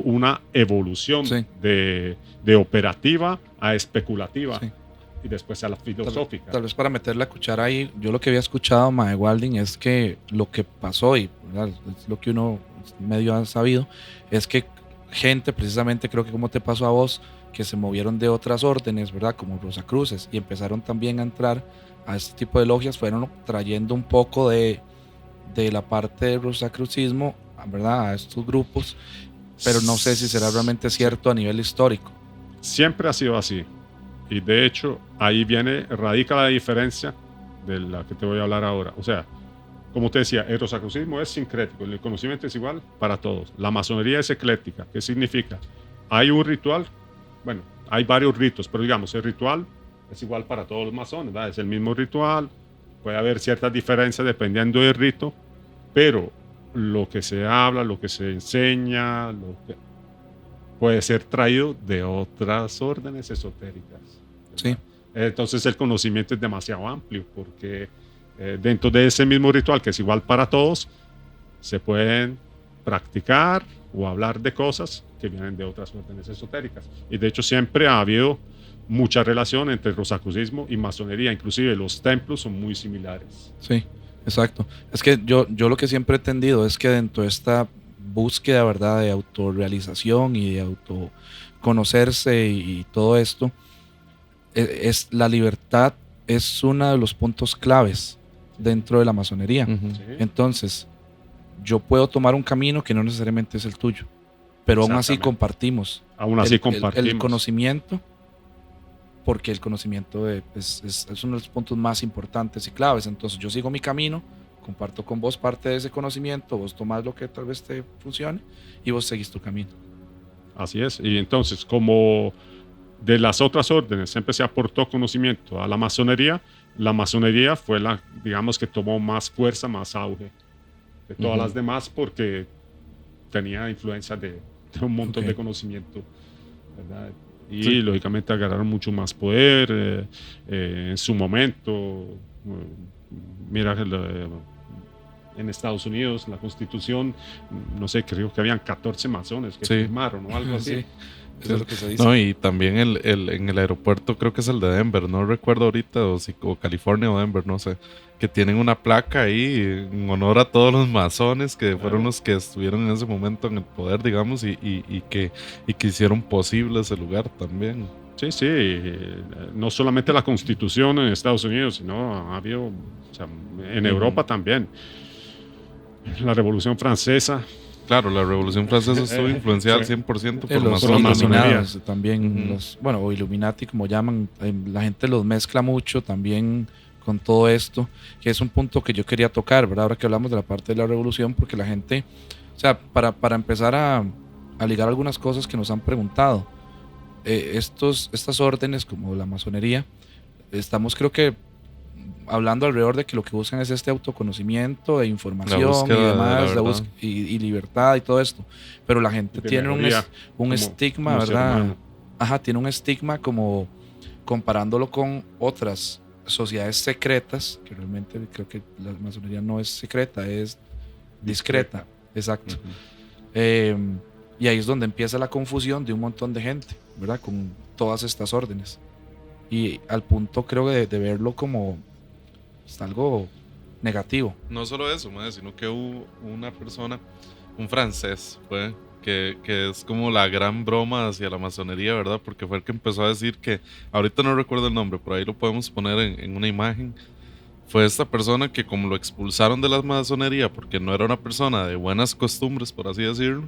una evolución Sí. de operativa a especulativa, Sí. y después a la filosófica. Tal vez para meter la cuchara ahí, yo lo que había escuchado, Mae Walding, es que lo que pasó, y ¿verdad? Es lo que uno medio ha sabido, es que gente, precisamente creo que como te pasó a vos, que se movieron de otras órdenes, ¿verdad? Como Rosacruces, y empezaron también a entrar a este tipo de logias, fueron trayendo un poco de la parte del rosacrucismo, ¿verdad? A estos grupos, pero no sé si será realmente cierto a nivel histórico. Siempre ha sido así. Y de hecho, ahí radica la diferencia de la que te voy a hablar ahora. O sea, como te decía, el rosacrucismo es sincrético, el conocimiento es igual para todos. La masonería es ecléctica. ¿Qué significa? Hay un ritual, bueno, hay varios ritos, pero digamos, el ritual es igual para todos los masones, ¿verdad? Es el mismo ritual, puede haber ciertas diferencias dependiendo del rito, pero lo que se habla, lo que se enseña, puede ser traído de otras órdenes esotéricas. Sí. Entonces el conocimiento es demasiado amplio porque dentro de ese mismo ritual, que es igual para todos, se pueden practicar o hablar de cosas que vienen de otras órdenes esotéricas. Y de hecho siempre ha habido mucha relación entre el rosacrucismo y masonería, inclusive los templos son muy similares. Sí, exacto. Es que yo lo que siempre he entendido es que dentro de esta búsqueda, ¿verdad?, de autorrealización y de autoconocerse y todo esto, es la libertad es uno de los puntos claves dentro de la masonería. Ujú. ¿Sí? Entonces, yo puedo tomar un camino que no necesariamente es el tuyo, pero aún así Exactamente. compartimos. Aún así El compartimos. conocimiento porque el conocimiento es uno de los puntos más importantes y claves. Entonces yo sigo mi camino, comparto con vos parte de ese conocimiento, vos tomás lo que tal vez te funcione y vos seguís tu camino. Así es. Y entonces, como de las otras órdenes siempre se aportó conocimiento a la masonería fue la, digamos, que tomó más fuerza, más auge de todas las demás porque tenía influencia de un montón de conocimiento, ¿verdad? Y Sí. lógicamente agarraron mucho más poder en su momento. Mira, en Estados Unidos, la Constitución, no sé, creo que habían 14 masones que Sí. firmaron o algo así. Sí, eso es lo que se dice. No, y también en el aeropuerto, creo que es el de Denver, no recuerdo ahorita, o California o Denver, no sé, que tienen una placa ahí en honor a todos los masones que fueron los que estuvieron en ese momento en el poder, digamos, y que hicieron posible ese lugar también. Sí, sí, no solamente la Constitución en Estados Unidos, sino ha habido, o sea, en Europa también. La Revolución Francesa. Claro, la Revolución Francesa estuvo influenciada al sí. 100% por Los masones. masones. iluminados también, o Illuminati como llaman, la gente los mezcla mucho también con todo esto, que es un punto que yo quería tocar, ¿verdad? Ahora que hablamos de la parte de la revolución, porque la gente, o sea, para empezar a ligar algunas cosas que nos han preguntado, estas órdenes como la masonería, estamos creo que hablando alrededor de que lo que buscan es este autoconocimiento e información y búsqueda de la demás, verdad. y libertad y todo esto. Pero la gente Y de tiene mejoría un como- estigma, como ser ¿verdad? humano. Ajá, tiene un estigma como comparándolo con otras sociedades secretas, que realmente creo que la masonería no es secreta, es discreta. Exacto. Y ahí es donde empieza la confusión de un montón de gente, ¿verdad? Con todas estas órdenes. Y al punto creo de verlo como algo negativo. No solo eso, mae, sino que hubo una persona, un francés, fue, que es como la gran broma hacia la masonería, ¿verdad? Porque fue el que empezó a decir que, ahorita no recuerdo el nombre, por ahí lo podemos poner en una imagen. Fue esta persona que, como lo expulsaron de la masonería porque no era una persona de buenas costumbres, por así decirlo,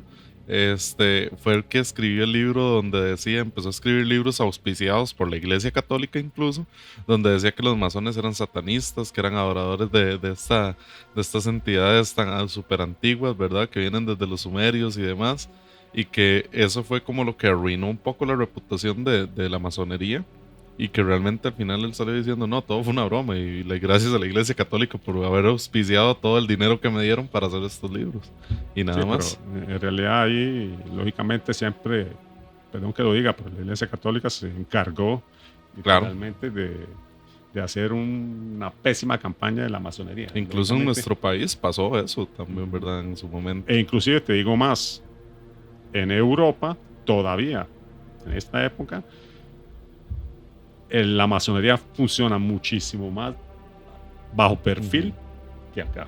fue el que escribió el libro donde decía, empezó a escribir libros auspiciados por la Iglesia Católica incluso, donde decía que los masones eran satanistas, que eran adoradores de estas entidades tan súper antiguas, ¿verdad? Que vienen desde los sumerios y demás, y que eso fue como lo que arruinó un poco la reputación de la masonería. Y que realmente al final él salió diciendo, no, todo fue una broma y gracias a la Iglesia Católica por haber auspiciado todo el dinero que me dieron para hacer estos libros. Y nada Sí, más. pero en realidad ahí, lógicamente, siempre, perdón que lo diga, pero la Iglesia Católica se encargó Claro. literalmente de hacer una pésima campaña de la masonería. Incluso en Lógicamente. nuestro país pasó eso también, ¿verdad? En su momento. E inclusive te digo más, en Europa todavía, en esta época, la masonería funciona muchísimo más bajo perfil que acá.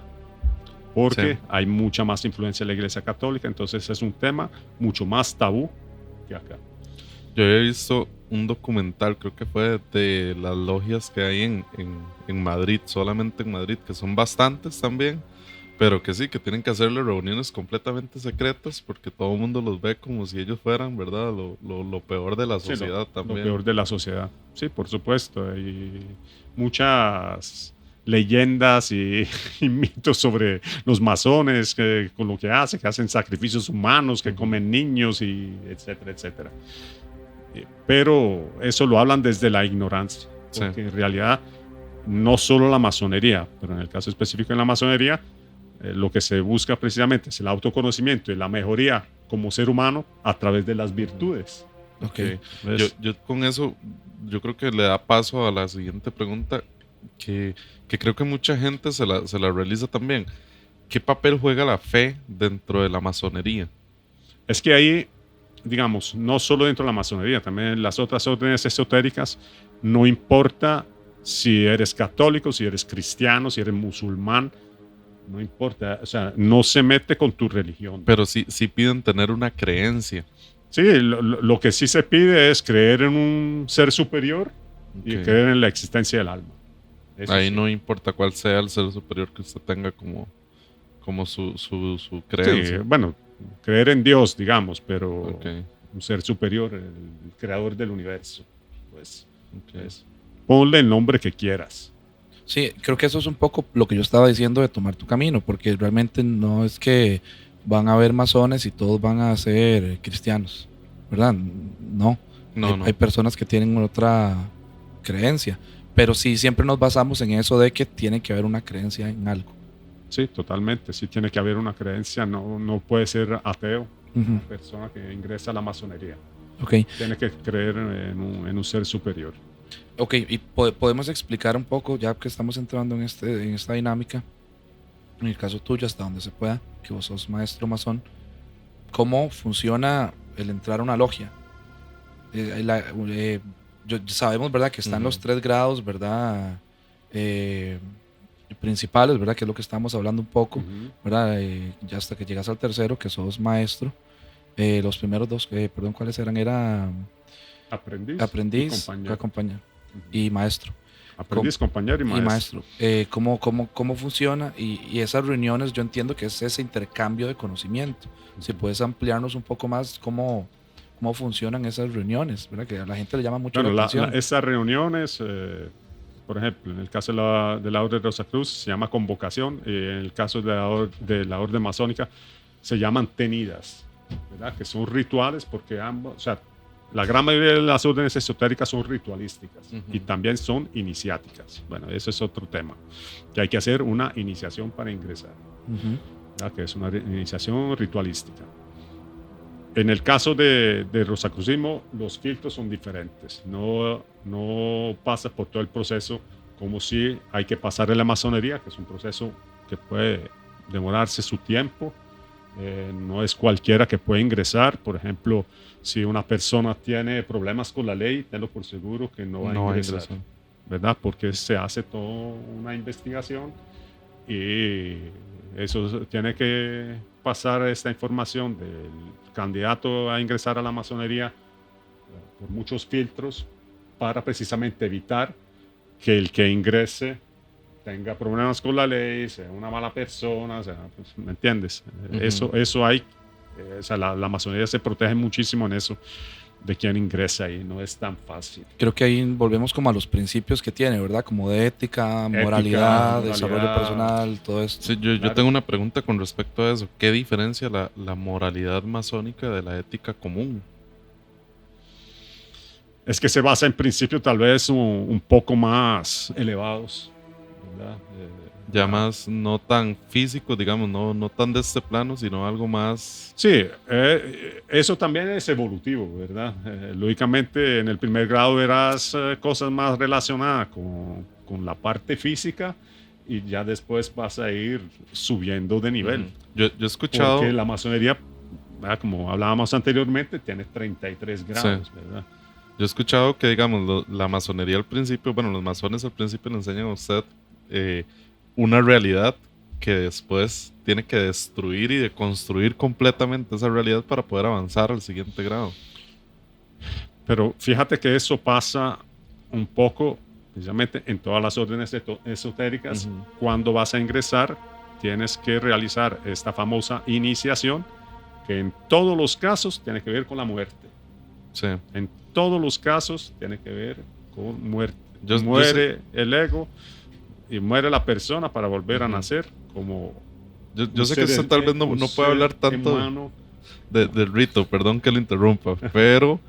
Porque Sí. hay mucha más influencia de la Iglesia Católica, entonces es un tema mucho más tabú que acá. Yo había visto un documental, creo que fue de las logias que hay en Madrid, solamente en Madrid, que son bastantes también, pero que sí, que tienen que hacerle reuniones completamente secretas porque todo el mundo los ve como si ellos fueran, ¿verdad? Lo peor de la Sí, sociedad lo también. peor de la sociedad. Sí, por supuesto. Hay muchas leyendas y mitos sobre los masones, con lo que hacen sacrificios humanos, que comen niños, y etcétera, etcétera. Pero eso lo hablan desde la ignorancia, porque Sí. en realidad no solo la masonería, pero en el caso específico de la masonería, lo que se busca precisamente es el autoconocimiento y la mejoría como ser humano a través de las virtudes. Ok. Yo con eso, yo creo que le da paso a la siguiente pregunta, que creo que mucha gente se la realiza también. ¿Qué papel juega la fe dentro de la masonería? Es que ahí, digamos, no solo dentro de la masonería, también en las otras órdenes esotéricas, no importa si eres católico, si eres cristiano, si eres musulmán, no importa, o sea, no se mete con tu religión. Pero sí piden tener una creencia. Sí, lo que sí se pide es creer en un ser superior y Ok. creer en la existencia del alma. Eso Ahí sí. no importa cuál sea el ser superior que usted tenga como su Sí, creencia. bueno, creer en Dios, digamos, pero Ok. un ser superior, el creador del universo. Pues Okay. Ponle el nombre que quieras. Sí, creo que eso es un poco lo que yo estaba diciendo de tomar tu camino, porque realmente no es que van a haber masones y todos van a ser cristianos, ¿verdad? No. Hay personas que tienen otra creencia, pero sí siempre nos basamos en eso de que tiene que haber una creencia en algo. Sí, totalmente. Sí tiene que haber una creencia. No puede ser ateo una persona que ingresa a la masonería. Okay. Tiene que creer en un ser superior. Ok, y podemos explicar un poco, ya que estamos entrando en esta dinámica, en el caso tuyo, hasta donde se pueda, que vos sos maestro masón, cómo funciona el entrar a una logia. Sabemos, ¿verdad?, que están los 3 grados, ¿verdad?, principales, ¿verdad?, que es lo que estamos hablando un poco, ¿verdad?, ya hasta que llegas al tercero, que sos maestro. Los primeros 2, perdón, ¿cuáles eran? Era aprendiz y compañero. Y maestro. Aprendiz, compañero y maestro. ¿Cómo funciona? Y esas reuniones, yo entiendo que es ese intercambio de conocimiento. Si puedes ampliarnos un poco más cómo funcionan esas reuniones, ¿verdad? Que a la gente le llama mucho la atención. Esas reuniones, por ejemplo, en el caso de la Orden de Rosacruz se llama convocación, y en el caso de la Orden Masónica se llaman tenidas, ¿verdad? Que son rituales porque ambos, o sea, la gran mayoría de las órdenes esotéricas son ritualísticas y también son iniciáticas. Bueno, eso es otro tema, que hay que hacer una iniciación para ingresar, que es una iniciación ritualística. En el caso de Rosacrucismo, los filtros son diferentes. No pasas por todo el proceso como si hay que pasar en la masonería, que es un proceso que puede demorarse su tiempo. No es cualquiera que puede ingresar. Por ejemplo, si una persona tiene problemas con la ley, tenlo por seguro que no va a ingresar, ¿verdad? Porque se hace toda una investigación y eso tiene que pasar esta información del candidato a ingresar a la masonería por muchos filtros para precisamente evitar que el que ingrese tenga problemas con la ley, sea una mala persona, pues, ¿me entiendes? Eso hay, o sea, la masonería se protege muchísimo en eso, de quien ingresa ahí, no es tan fácil. Creo que ahí volvemos como a los principios que tiene, ¿verdad? Como de ética, moralidad, desarrollo personal, todo esto. Sí, yo tengo una pregunta con respecto a eso. ¿Qué diferencia la moralidad masónica de la ética común? Es que se basa en principios tal vez un poco más elevados, ¿verdad? Ya más no tan físico, digamos, no tan de este plano, sino algo más... Sí, eso también es evolutivo, ¿verdad? Lógicamente en el primer grado verás cosas más relacionadas con la parte física y ya después vas a ir subiendo de nivel. Yo he escuchado... Porque la masonería, ¿verdad?, como hablábamos anteriormente, tiene 33 grados, sí, ¿verdad? Yo he escuchado que, digamos, la masonería al principio, bueno, los masones al principio le enseñan a usted una realidad que después tiene que destruir y deconstruir completamente esa realidad para poder avanzar al siguiente grado. Pero fíjate que eso pasa un poco, precisamente en todas las órdenes esotéricas. Cuando vas a ingresar, tienes que realizar esta famosa iniciación, que en todos los casos tiene que ver con la muerte. Sí. En todos los casos tiene que ver con muerte. Muere el ego y muere la persona para volver a nacer como... Yo sé que usted tal vez no puede hablar tanto del rito, perdón que lo interrumpa, pero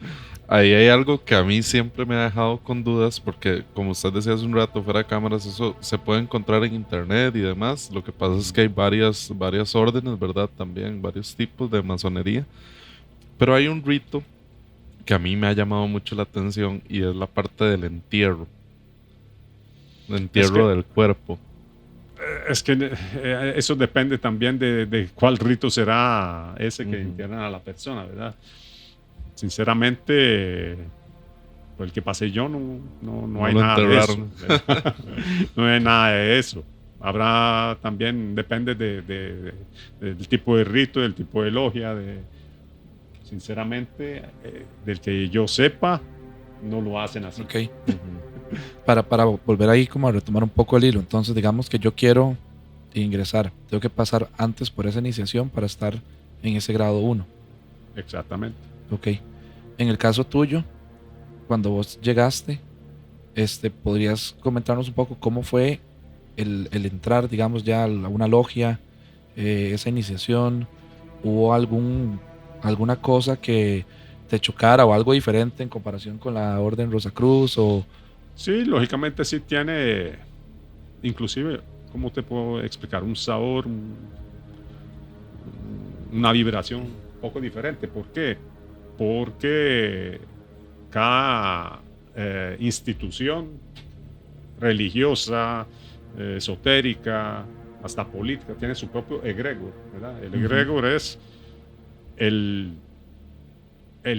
ahí hay algo que a mí siempre me ha dejado con dudas, porque como usted decía hace un rato fuera de cámaras, eso se puede encontrar en internet y demás. Lo que pasa es que hay varias órdenes, ¿verdad? También varios tipos de masonería, pero hay un rito que a mí me ha llamado mucho la atención y es la parte del entierro. El entierro del cuerpo. Es que eso depende también de cuál rito será ese que entierran a la persona, ¿verdad? Sinceramente, por el que pasé yo, no hay nada de eso. No hay nada de eso. Habrá también, depende del tipo de rito, del tipo de logia, sinceramente, del que yo sepa, no lo hacen así. Okay. Para volver ahí como a retomar un poco el hilo, entonces digamos que yo quiero ingresar, tengo que pasar antes por esa iniciación para estar en ese grado 1. Exactamente. Ok. En el caso tuyo, cuando vos llegaste, ¿podrías comentarnos un poco cómo fue el entrar, digamos, ya a una logia, esa iniciación? ¿Hubo alguna cosa que te chocara o algo diferente en comparación con la Orden Rosacruz? Sí, lógicamente sí tiene, inclusive, ¿cómo te puedo explicar? Un sabor, una vibración un poco diferente. ¿Por qué? Porque cada institución religiosa, esotérica, hasta política, tiene su propio egregor, ¿verdad? El egregor es el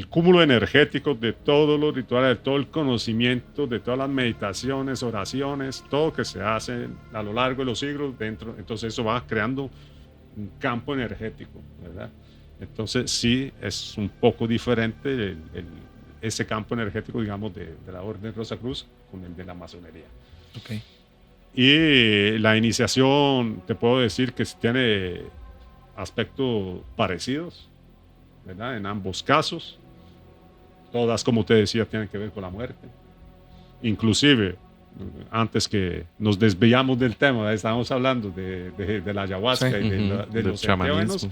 cúmulo energético de todos los rituales, de todo el conocimiento, de todas las meditaciones, oraciones, todo que se hace a lo largo de los siglos dentro. Entonces eso va creando un campo energético, ¿verdad? Entonces sí es un poco diferente ese campo energético, digamos, de la Orden Rosacruz con el de la masonería. Okay. Y la iniciación, te puedo decir que tiene aspectos parecidos, ¿verdad? En ambos casos. Todas, como te decía, tienen que ver con la muerte. Inclusive, antes que nos desviamos del tema, estábamos hablando de la ayahuasca, sí, y de los chamanismos.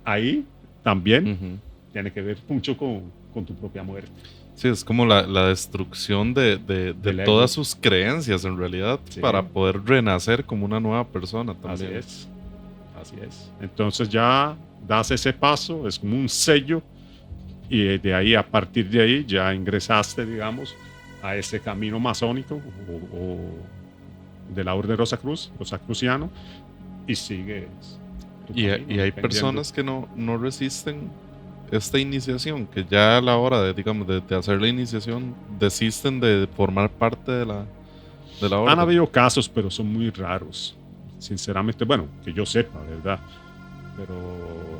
Ahí también tiene que ver mucho con tu propia muerte. Sí, es como la destrucción de todas sus creencias, en realidad, sí, para poder renacer como una nueva persona también. Así es. Entonces ya das ese paso, es como un sello, y de ahí, a partir de ahí, ya ingresaste, digamos, a ese camino masónico o de la Orden Rosacruciano, y sigues. Y hay personas que no resisten esta iniciación, que ya a la hora de hacer la iniciación desisten de formar parte de la orden. Han habido casos, pero son muy raros, sinceramente, bueno, que yo sepa, ¿verdad? Pero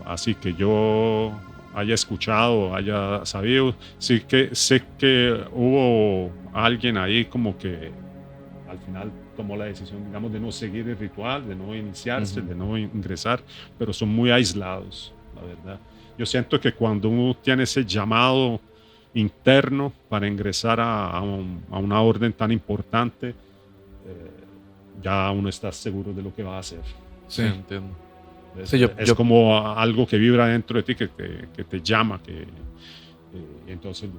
así que yo haya escuchado, haya sabido, sí que sé que hubo alguien ahí como que al final tomó la decisión, digamos, de no seguir el ritual, de no iniciarse, de no ingresar, pero son muy aislados, la verdad. Yo siento que cuando uno tiene ese llamado interno para ingresar a una orden tan importante, ya uno está seguro de lo que va a hacer. Sí, entiendo. Es como algo que vibra dentro de ti, que te llama, entonces...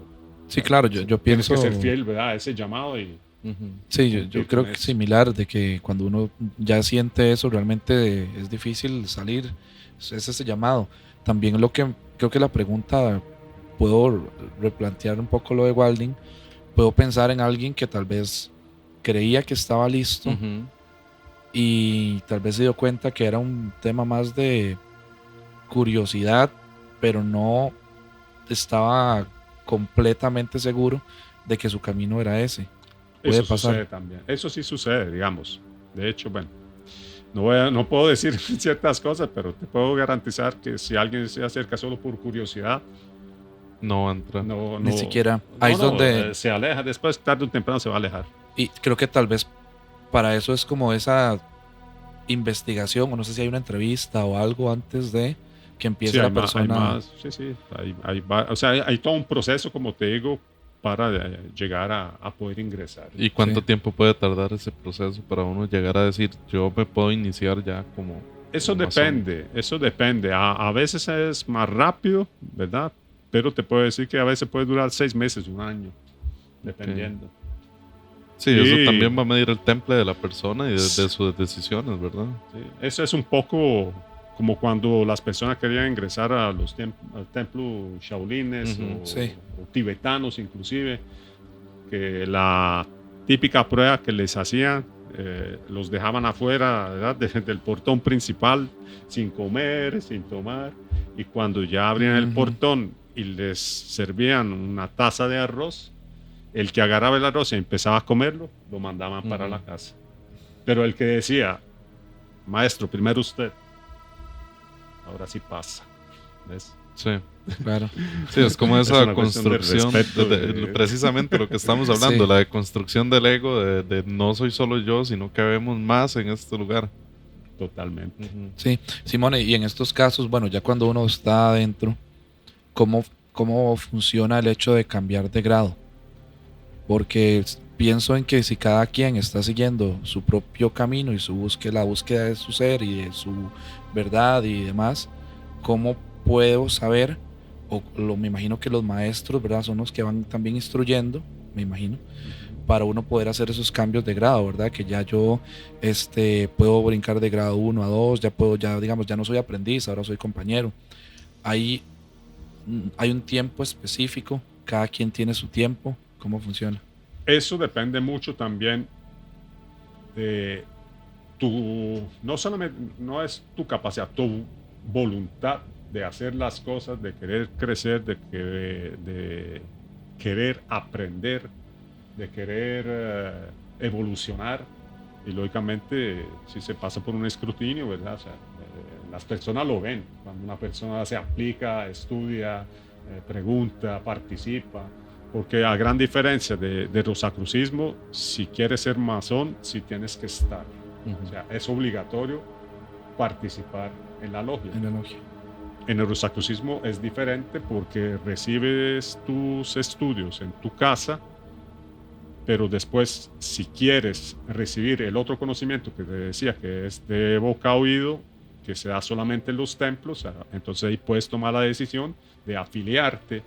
Sí, claro, yo pienso... Tienes que ser fiel, ¿verdad? A ese llamado y... Sí, yo creo que es similar, de que cuando uno ya siente eso, realmente es difícil salir, es ese llamado. También creo que la pregunta, puedo replantear un poco lo de Walding, puedo pensar en alguien que tal vez creía que estaba listo y tal vez se dio cuenta que era un tema más de curiosidad, pero no estaba completamente seguro de que su camino era ese. Puede Eso pasar. Sucede también. Eso sí sucede, digamos. De hecho, bueno, no puedo decir ciertas cosas, pero te puedo garantizar que si alguien se acerca solo por curiosidad, no entra. Ni siquiera. Ahí es donde se aleja. Después, tarde o temprano, se va a alejar. Y creo que tal vez para eso es como esa investigación, o no sé si hay una entrevista o algo antes de que empiece la persona. Hay todo un proceso, como te digo, para llegar a poder ingresar. ¿Y cuánto tiempo puede tardar ese proceso para uno llegar a decir, yo me puedo iniciar ya como... Eso depende. A veces es más rápido, ¿verdad? Pero te puedo decir que a veces puede durar 6 meses, 1 año, dependiendo. Okay. Sí, eso también va a medir el temple de la persona y de sus decisiones, ¿verdad? Sí. Eso es un poco como cuando las personas querían ingresar a los templos shaolines o tibetanos inclusive, que la típica prueba que les hacían, los dejaban afuera, ¿verdad? del portón principal, sin comer, sin tomar, y cuando ya abrían el portón y les servían una taza de arroz, el que agarraba el arroz y empezaba a comerlo, lo mandaban para la casa. Pero el que decía, maestro, primero usted, ahora sí pasa. ¿Ves? Sí, claro. Sí, es como esa construcción, precisamente lo que estamos hablando, la deconstrucción del ego, de no soy solo yo, sino que vemos más en este lugar. Totalmente. Sí, Simone, y en estos casos, bueno, ya cuando uno está adentro, ¿cómo funciona el hecho de cambiar de grado? Porque pienso en que si cada quien está siguiendo su propio camino y la búsqueda de su ser y de su verdad y demás, ¿cómo puedo saber? Me imagino que los maestros, ¿verdad? Son los que van también instruyendo, me imagino, para uno poder hacer esos cambios de grado, ¿verdad? Que ya yo puedo brincar de grado 1 a 2, digamos, ya no soy aprendiz, ahora soy compañero. Hay un tiempo específico, cada quien tiene su tiempo, ¿cómo funciona? Eso depende mucho también de no es tu capacidad, tu voluntad de hacer las cosas, de querer crecer, de querer aprender, de querer evolucionar. Y lógicamente, si se pasa por un escrutinio, ¿verdad? O sea, las personas lo ven. Cuando una persona se aplica, estudia, pregunta, participa. Porque a gran diferencia de rosacrucismo, si quieres ser masón, sí tienes que estar. O sea, es obligatorio participar en la logia. En el rosacrucismo es diferente porque recibes tus estudios en tu casa, pero después, si quieres recibir el otro conocimiento que te decía, que es de boca a oído, que se da solamente en los templos, entonces ahí puedes tomar la decisión de afiliarte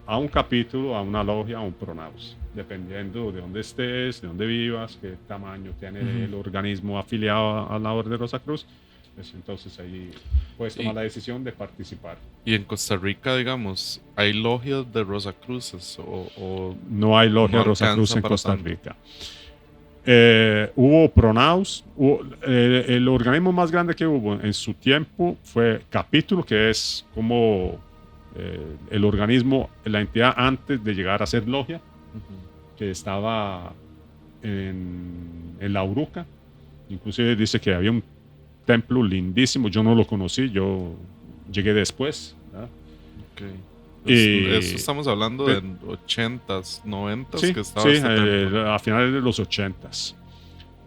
a un capítulo, a una logia, a un pronaos, dependiendo de dónde estés, de dónde vivas, qué tamaño tiene el organismo afiliado a la Orden de Rosacruz. Pues entonces ahí puedes tomar la decisión de participar. ¿Y en Costa Rica, digamos, hay logias de Rosacruces o no hay logia no Rosacruz en Costa Rica? Hubo pronaos, el organismo más grande que hubo en su tiempo fue capítulo, que es como el organismo, la entidad antes de llegar a ser logia, que estaba en la Uruca. Inclusive dice que había un templo lindísimo, yo no lo conocí, yo llegué después. Okay. Eso estamos hablando de 80s, 90s, sí, que estaba sí, templo. A finales de los 80s.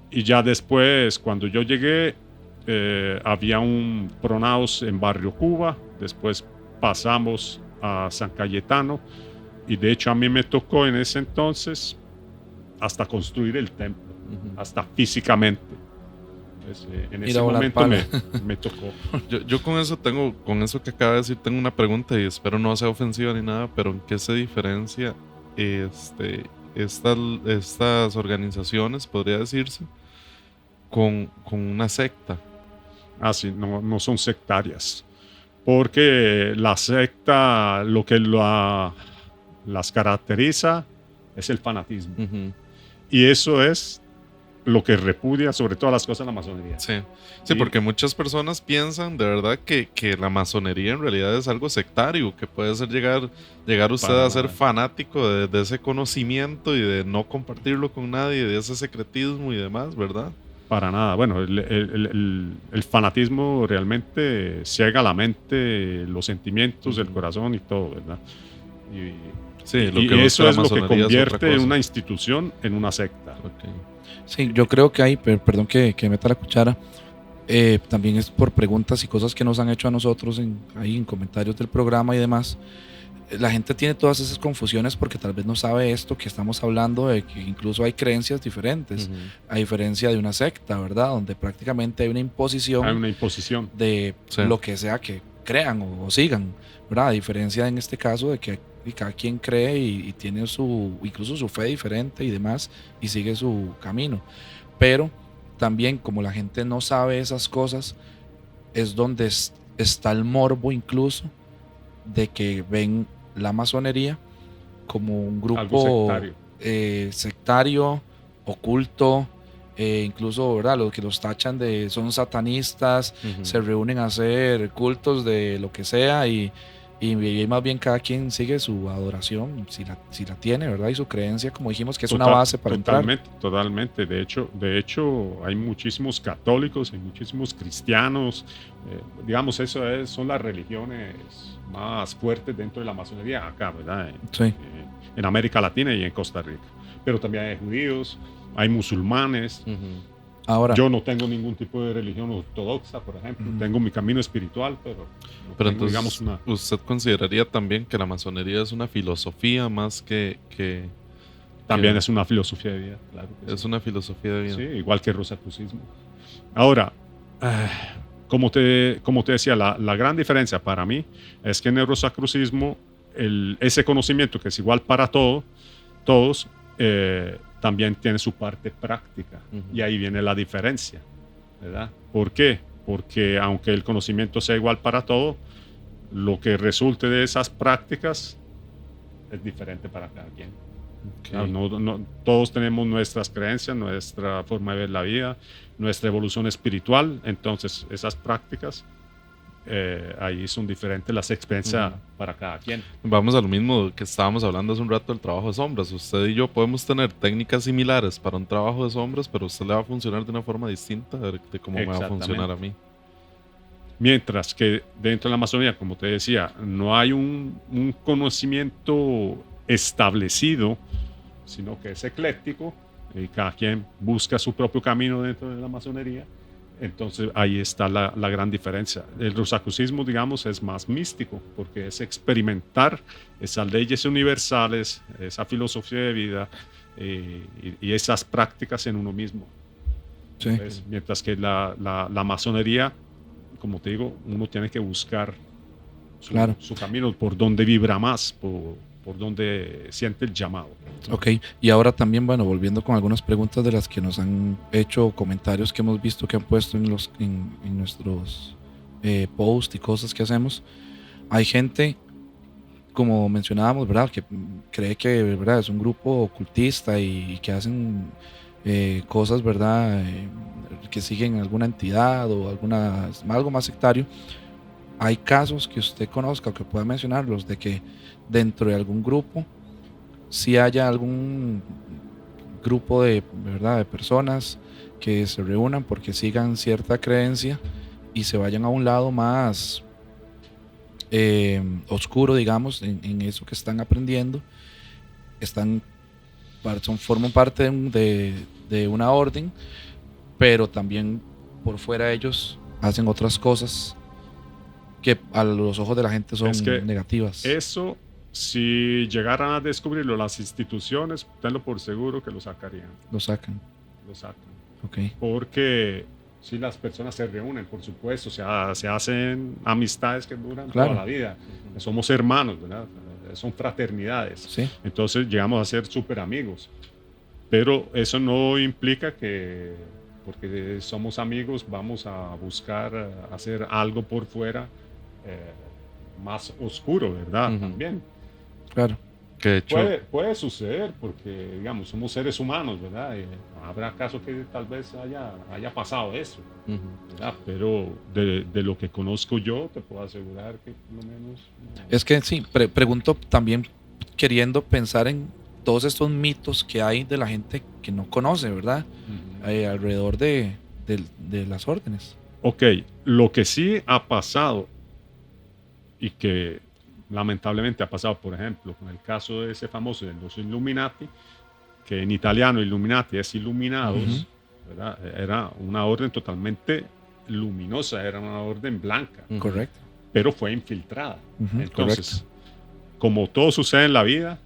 Y ya después, cuando yo llegué, había un pronaos en Barrio Cuba, después pasamos a San Cayetano, y de hecho a mí me tocó en ese entonces hasta construir el templo, hasta físicamente. Entonces, en ese momento me tocó. Yo con eso que acaba de decir, tengo una pregunta y espero no sea ofensiva ni nada, pero ¿en qué se diferencia estas organizaciones, podría decirse, con una secta? Sí, no son sectarias. Porque la secta, lo que las caracteriza es el fanatismo. Y eso es lo que repudia sobre todas las cosas la masonería. Sí, porque muchas personas piensan de verdad que la masonería en realidad es algo sectario, que puede ser llegar usted a ser fanático de ese conocimiento y de no compartirlo con nadie, de ese secretismo y demás, ¿verdad? Para nada. Bueno, el fanatismo realmente ciega la mente, los sentimientos, el corazón y todo, ¿verdad? Y eso es lo que convierte una institución en una secta. Okay. Sí, yo creo que hay, perdón que meta la cuchara, también es por preguntas y cosas que nos han hecho a nosotros ahí en comentarios del programa y demás. La gente tiene todas esas confusiones porque tal vez no sabe esto que estamos hablando, de que incluso hay creencias diferentes, a diferencia de una secta, ¿verdad? Donde prácticamente hay una imposición. Hay una imposición de lo que sea que crean o sigan, ¿verdad? A diferencia en este caso de que cada quien cree y tiene incluso su fe diferente y demás y sigue su camino. Pero también como la gente no sabe esas cosas, es donde está el morbo incluso de que ven la masonería como un grupo sectario, oculto, incluso, ¿verdad? Los que los tachan son satanistas, se reúnen a hacer cultos de lo que sea y más bien cada quien sigue su adoración, si la tiene, ¿verdad? Y su creencia, como dijimos, que es una base para entrar. Totalmente. De hecho, hay muchísimos católicos, hay muchísimos cristianos. Digamos, son las religiones más fuertes dentro de la masonería acá, ¿verdad? En América Latina y en Costa Rica. Pero también hay judíos, hay musulmanes. Ahora, yo no tengo ningún tipo de religión ortodoxa, por ejemplo. Tengo mi camino espiritual, pero tengo, entonces, digamos, ¿usted consideraría también que la masonería es una filosofía más que También es una filosofía de vida, claro que Es sí. una filosofía de vida. Sí, igual que el rosacrucismo. Ahora, como te decía, la gran diferencia para mí es que en el rosacrucismo ese conocimiento que es igual para todos, también tiene su parte práctica. Ujú. Y ahí viene la diferencia, ¿verdad? ¿Por qué? Porque aunque el conocimiento sea igual para todos, lo que resulte de esas prácticas es diferente para cada quien. Ok. Claro, todos tenemos nuestras creencias, nuestra forma de ver la vida, nuestra evolución espiritual. Entonces, esas prácticas ahí son diferentes las experiencias Ujú. para cada quien. Vamos a lo mismo que estábamos hablando hace un rato del trabajo de sombras. Usted y yo podemos tener técnicas similares para un trabajo de sombras, pero a usted le va a funcionar de una forma distinta de cómo me va a funcionar a mí. Mientras que dentro de la masonería, como te decía, no hay un conocimiento establecido, sino que es ecléctico y cada quien busca su propio camino dentro de la masonería. Entonces ahí está la gran diferencia. El rosacrucismo, digamos, es más místico porque es experimentar esas leyes universales, esa filosofía de vida y esas prácticas en uno mismo. Sí. Entonces, mientras que la masonería, como te digo, uno tiene que buscar Claro. su camino, por donde vibra más, por donde siente el llamado. Ok, y ahora también, bueno, volviendo con algunas preguntas de las que nos han hecho, comentarios que hemos visto que han puesto en nuestros posts y cosas que hacemos. Hay gente, como mencionábamos, ¿verdad?, que cree que, ¿verdad?, es un grupo ocultista y que hacen cosas, ¿verdad?, que siguen alguna entidad o algo más sectario. Hay casos que usted conozca o que pueda mencionarlos de que dentro de algún grupo si haya algún grupo de, ¿verdad?, de personas que se reúnan porque sigan cierta creencia y se vayan a un lado más oscuro, digamos, en eso que están aprendiendo, forman parte de una orden, pero también por fuera ellos hacen otras cosas que a los ojos de la gente son Es que negativas. Eso, si llegaran a descubrirlo las instituciones, tenlo por seguro que lo sacarían. Lo sacan. Lo sacan. Ok. Porque si las personas se reúnen, por supuesto, se hacen amistades que duran Claro. toda la vida. Somos hermanos, ¿verdad? Son fraternidades. Sí. Entonces llegamos a ser súper amigos. Pero eso no implica que, porque somos amigos, vamos a buscar hacer algo por fuera más oscuro, ¿verdad? Ujú. También. Claro. Que de hecho, Puede suceder porque, digamos, somos seres humanos, ¿verdad? Habrá casos que tal vez haya pasado eso, ujú. ¿verdad? Pero de lo que conozco yo, te puedo asegurar que por lo menos... Es que sí, pregunto también queriendo pensar en todos estos mitos que hay de la gente que no conoce, ¿verdad? Alrededor de las órdenes. Ok, lo que sí ha pasado y que lamentablemente ha pasado, por ejemplo, con el caso de ese famoso de los Illuminati, que en italiano Illuminati es iluminados, Ujú. ¿verdad? Era una orden totalmente luminosa, era una orden blanca, Ujú. Correcto. pero fue infiltrada. Ujú, Entonces, como todo sucede en la vida,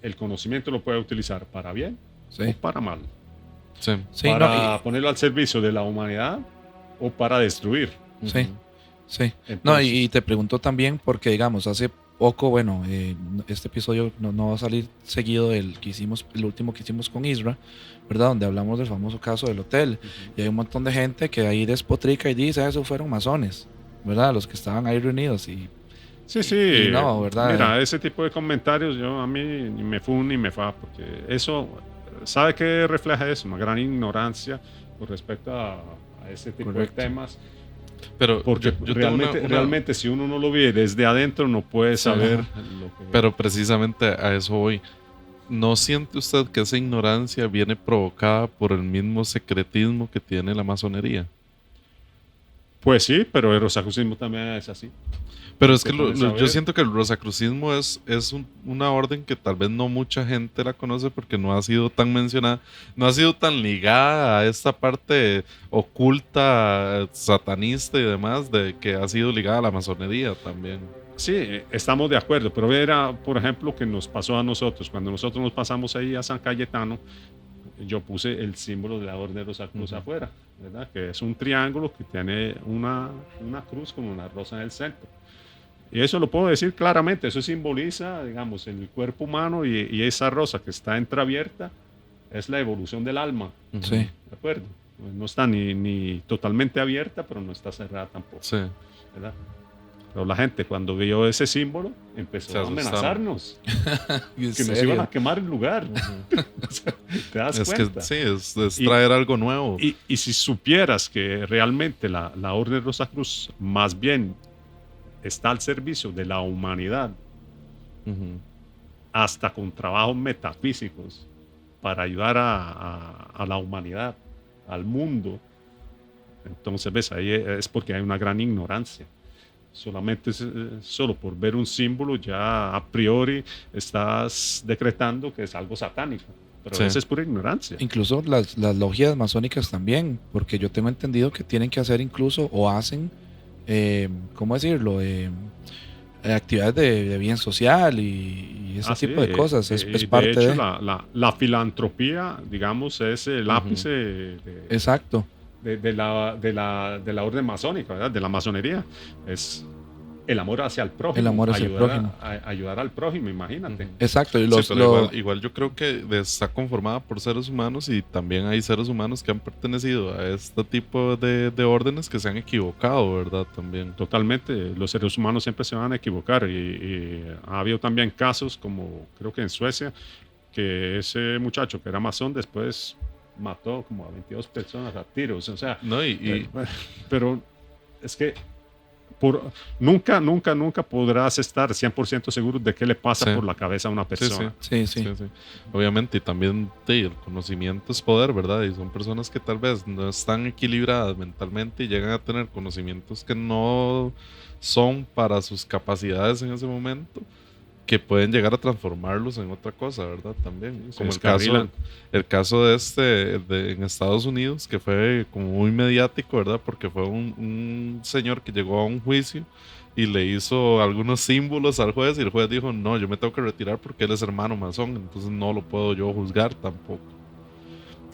el conocimiento lo puede utilizar para bien Sí. o para mal, Sí. Sí, para no, ponerlo al servicio de la humanidad o para destruir. sí, Ujú. sí. Entonces, No, y te pregunto también porque, digamos, hace poco, bueno, este episodio no va a salir seguido el último que hicimos con Isra, ¿verdad? Donde hablamos del famoso caso del hotel. Y hay un montón de gente que ahí despotrica y dice, eso fueron masones, ¿verdad? Los que estaban ahí reunidos y sí, y no, ¿verdad? Mira, ese tipo de comentarios yo a mí ni me fu ni me fa, porque eso, ¿sabe qué refleja eso? Una gran ignorancia con respecto a ese tipo Correcto. de temas. Pero Porque yo tengo realmente si uno no lo ve desde adentro no puede saber Ajá. lo que... Pero precisamente a eso voy. ¿No siente usted que esa ignorancia viene provocada por el mismo secretismo que tiene la masonería? Pues sí, pero el rosacrucismo también es así. Pero es que Te pones a yo ver. siento que el rosacrucismo es una orden que tal vez no mucha gente la conoce porque no ha sido tan mencionada, no ha sido tan ligada a esta parte oculta, satanista y demás, de que ha sido ligada a la masonería también. Sí, estamos de acuerdo, pero era, por ejemplo, que nos pasó a nosotros. Cuando nosotros nos pasamos ahí a San Cayetano, yo puse el símbolo de la Orden de Rosacruz afuera, ¿verdad? Que es un triángulo que tiene una cruz con una rosa en el centro. Y eso lo puedo decir claramente, eso simboliza, digamos, el cuerpo humano y esa rosa que está entreabierta es la evolución del alma. Sí. ¿De acuerdo? No está ni totalmente abierta, pero no está cerrada tampoco. Sí. ¿Verdad? Pero la gente cuando vio ese símbolo empezó a amenazarnos. Que nos iban a quemar el lugar. O sea, ¿te das cuenta? Que sí, es traer algo nuevo. Y si supieras que realmente la Orden de Rosacruz más bien está al servicio de la humanidad, hasta con trabajos metafísicos para ayudar a la humanidad, al mundo, entonces ves, ahí es porque hay una gran ignorancia. Solamente solo por ver un símbolo ya a priori estás decretando que es algo satánico, pero Sí. eso es pura ignorancia. Incluso las logias masónicas también, porque yo tengo entendido que tienen que hacer incluso o hacen, ¿cómo decirlo? Actividades de bien social y ese tipo de cosas. Es parte de hecho, de... la filantropía, digamos, es el ápice Exacto. de la orden masónica, ¿verdad? De la masonería. Es el amor hacia el prójimo. El amor hacia el prójimo. Ayudar al prójimo, imagínate. Exacto. Y Sí, pero igual yo creo que está conformada por seres humanos y también hay seres humanos que han pertenecido a este tipo de órdenes que se han equivocado, ¿verdad? También. Totalmente. Los seres humanos siempre se van a equivocar y ha habido también casos como creo que en Suecia, que ese muchacho que era masón después mató como a 22 personas a tiros. O sea, No, pero es que nunca podrás estar 100% seguro de qué le pasa Sí. por la cabeza a una persona. Sí. Obviamente, y también el conocimiento es poder, ¿verdad? Y son personas que tal vez no están equilibradas mentalmente y llegan a tener conocimientos que no son para sus capacidades en ese momento, que pueden llegar a transformarlos en otra cosa, ¿verdad? También. Se Como descarrilan. el caso en Estados Unidos, que fue como muy mediático, ¿verdad? Porque fue un señor que llegó a un juicio y le hizo algunos símbolos al juez y el juez dijo, no, yo me tengo que retirar porque él es hermano masón, entonces no lo puedo yo juzgar tampoco.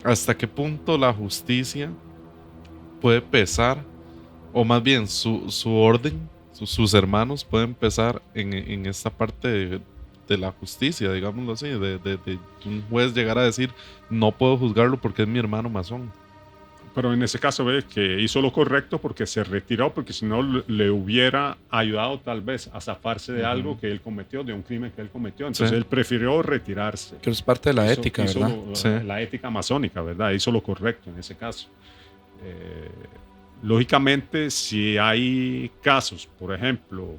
¿Hasta qué punto la justicia puede pesar, o más bien su orden, sus hermanos pueden pesar en esta parte de la justicia, digámoslo así, de un juez llegar a decir, no puedo juzgarlo porque es mi hermano masón? Pero en ese caso ve que hizo lo correcto porque se retiró, porque si no le hubiera ayudado tal vez a zafarse de algo que él cometió, de un crimen que él cometió. Entonces Sí. él prefirió retirarse. Que es parte de la ética, hizo ¿verdad? Sí. La ética masónica, ¿verdad? Hizo lo correcto en ese caso. Lógicamente, si hay casos, por ejemplo,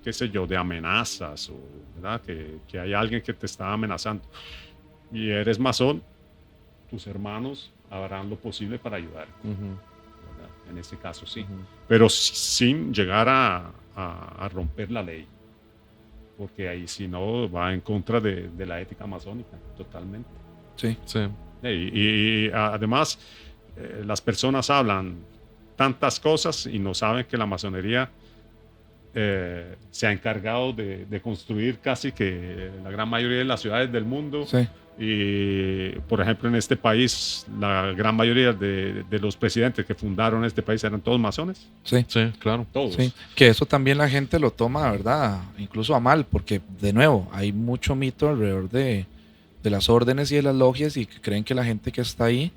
qué sé yo, de amenazas, o, ¿verdad? Que hay alguien que te está amenazando y eres masón, tus hermanos harán lo posible para ayudar. ¿Verdad? En ese caso sí, pero sin llegar a romper la ley, porque ahí si no va en contra de la ética masónica, totalmente. Sí. Y además, las personas hablan tantas cosas y no saben que la masonería se ha encargado de construir casi que la gran mayoría de las ciudades del mundo. Sí. Y, por ejemplo, en este país, la gran mayoría de los presidentes que fundaron este país eran todos masones. Sí. Sí, claro. Todos. Sí, que eso también la gente lo toma, ¿verdad? Incluso a mal, porque de nuevo hay mucho mito alrededor de las órdenes y de las logias y que creen que la gente que está ahí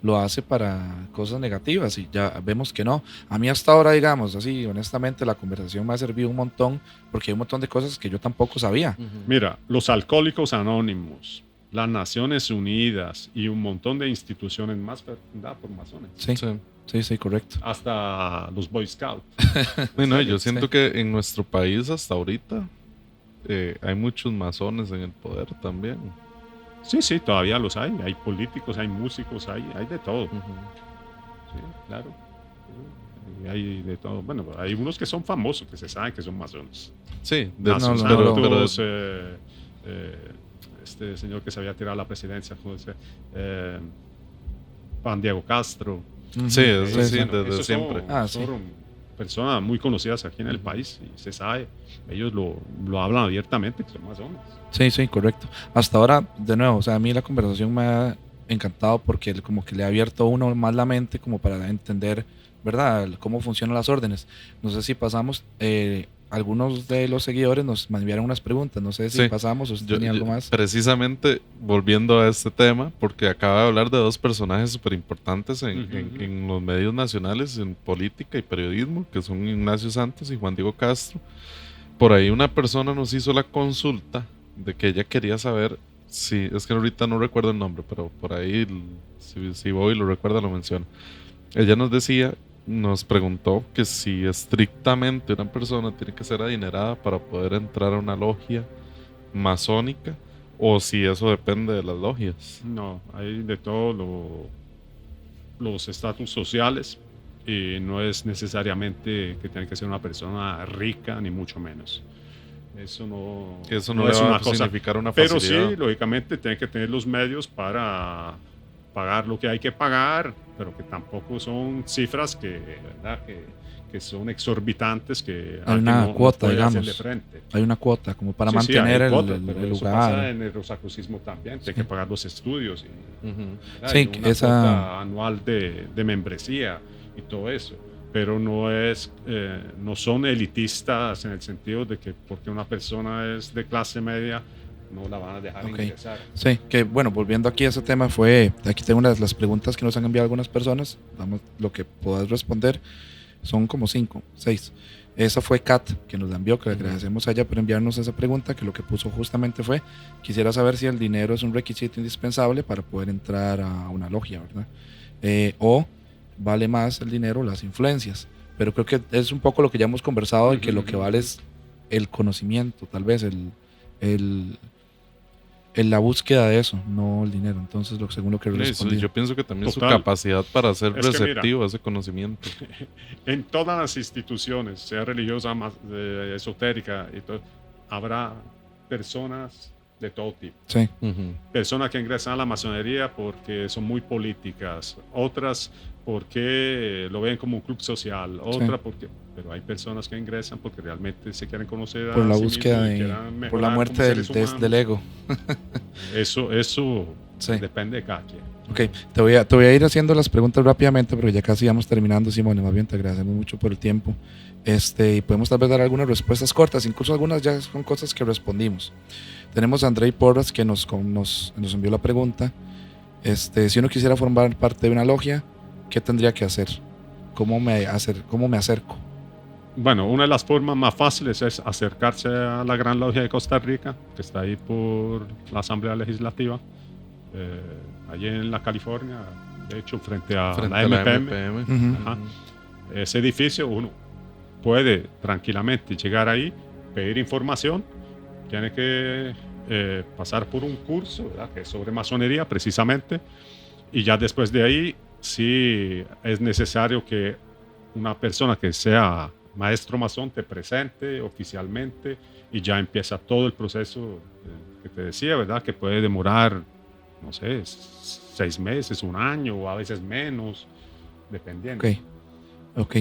lo hace para cosas negativas y ya vemos que no. A mí hasta ahora, digamos, así, honestamente, la conversación me ha servido un montón porque hay un montón de cosas que yo tampoco sabía. Mira, los Alcohólicos Anónimos, las Naciones Unidas y un montón de instituciones más fundadas por masones. Sí, correcto. Hasta los Boy Scouts. Bueno, yo siento que en nuestro país hasta ahorita hay muchos masones en el poder también. Sí, todavía los hay. Hay políticos, hay músicos, hay de todo. Sí, claro. Sí, hay de todo. Bueno, hay unos que son famosos, que se saben que son masones. Sí, pero este señor que se había tirado a la presidencia, Juan Diego Castro. Sí, eso sí, desde esos siempre. son personas muy conocidas aquí en el país, y se sabe, ellos lo hablan abiertamente, que son masones. Sí, correcto. Hasta ahora, de nuevo, o sea, a mí la conversación me ha encantado porque como que le ha abierto a uno más la mente como para entender, ¿verdad?, cómo funcionan las órdenes. No sé si pasamos, algunos de los seguidores nos enviaron unas preguntas, no sé si pasamos o si tenía algo más. Precisamente volviendo a este tema, porque acaba de hablar de dos personajes súper importantes en los medios nacionales, en política y periodismo, que son Ignacio Santos y Juan Diego Castro. Por ahí una persona nos hizo la consulta de que ella quería saber si, es que ahorita no recuerdo el nombre, pero por ahí, si voy y lo recuerda, lo menciono. Ella nos preguntó que si estrictamente una persona tiene que ser adinerada para poder entrar a una logia masónica, o si eso depende de las logias. No, hay de todos los estatus sociales, y no es necesariamente que tiene que ser una persona rica, ni mucho menos. Eso no le es va una a cosa, significar una facilidad. pero sí, lógicamente tiene que tener los medios para pagar lo que hay que pagar, pero que tampoco son cifras ¿verdad?, que son exorbitantes, que hay una cuota, no digamos, de frente. hay una cuota como para Sí, mantener hay el cuotas, pero el eso lugar. pasa en el rosacrucismo también, tiene que pagar los estudios y Sí, una esa cuota anual de membresía y todo eso, pero no son elitistas en el sentido de que porque una persona es de clase media no la van a dejar ingresar. Sí, que bueno, volviendo aquí a ese tema, aquí tengo las preguntas que nos han enviado algunas personas, damos lo que puedas responder, son como 5, 6. Esa fue Kat, que nos la envió, que le agradecemos a ella por enviarnos esa pregunta, que lo que puso justamente fue, quisiera saber si el dinero es un requisito indispensable para poder entrar a una logia, ¿verdad? O vale más el dinero las influencias, pero creo que es un poco lo que ya hemos conversado, de que lo que vale es el conocimiento, tal vez la búsqueda de eso, no el dinero. Entonces, según lo que respondí. Yo pienso que también su capacidad para ser receptivo a ese conocimiento. En todas las instituciones, sea religiosa, esotérica, y todo, habrá personas de todo tipo. Sí. Personas que ingresan a la masonería porque son muy políticas, otras porque lo ven como un club social, otras pero hay personas que ingresan porque realmente se quieren conocer por la sí búsqueda por la muerte del ego. Eso depende de cada quien. Ok, te voy a ir haciendo las preguntas rápidamente, pero ya casi vamos terminando, Simón. Más bien te agradecemos mucho por el tiempo. Y podemos tal vez dar algunas respuestas cortas, incluso algunas ya son cosas que respondimos. Tenemos a Andrei Porras, que nos envió la pregunta. Si uno quisiera formar parte de una logia, ¿qué tendría que hacer? ¿Cómo me acerco? Bueno, una de las formas más fáciles es acercarse a la Gran Logia de Costa Rica, que está ahí por la Asamblea Legislativa, allí en la California, de hecho frente a la MPM. Ese edificio uno puede tranquilamente llegar ahí, pedir información, tiene que pasar por un curso, ¿verdad?, que es sobre masonería precisamente, y ya después de ahí sí es necesario que una persona que sea maestro masón te presente oficialmente y ya empieza todo el proceso que te decía, ¿verdad?, que puede demorar, no sé, 6 meses, 1 año o a veces menos, dependiendo. Ok.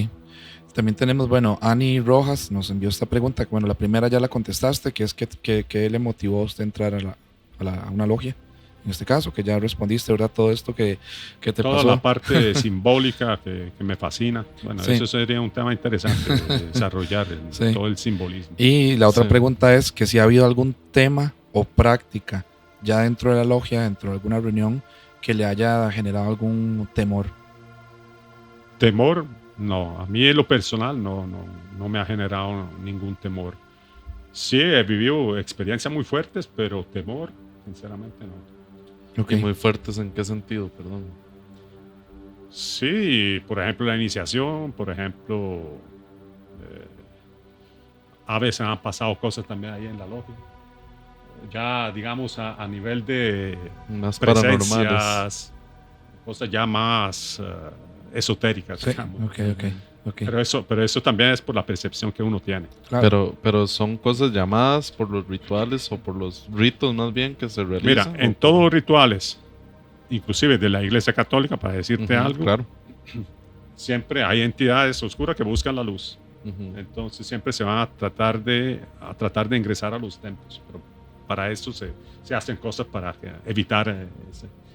También tenemos, Ani Rojas nos envió esta pregunta. Bueno, la primera ya la contestaste, que es que le motivó a usted a entrar a una logia. En este caso, que ya respondiste, ¿verdad? Todo esto que te Toda pasó. Toda la parte simbólica que me fascina. Bueno, eso sería un tema interesante de desarrollar, todo el simbolismo. Y la otra pregunta es que si ha habido algún tema o práctica ya dentro de la logia, dentro de alguna reunión, que le haya generado algún temor. Temor, no. A mí en lo personal no me ha generado ningún temor. Sí, he vivido experiencias muy fuertes, pero temor, sinceramente, no. ¿Y muy fuertes en qué sentido, perdón? Sí, por ejemplo, la iniciación, por ejemplo, a veces han pasado cosas también ahí en la logia. Ya, digamos, a nivel de más paranormales, cosas ya más esotéricas, digamos. Okay. Pero eso también es por la percepción que uno tiene. Claro. Pero son cosas llamadas por los rituales o por los ritos más bien que se realizan. Mira, en todos los rituales, inclusive de la Iglesia Católica, para decirte algo, claro, siempre hay entidades oscuras que buscan la luz. Ujú. Entonces siempre se van a tratar de ingresar a los templos, pero para eso se hacen cosas para evitar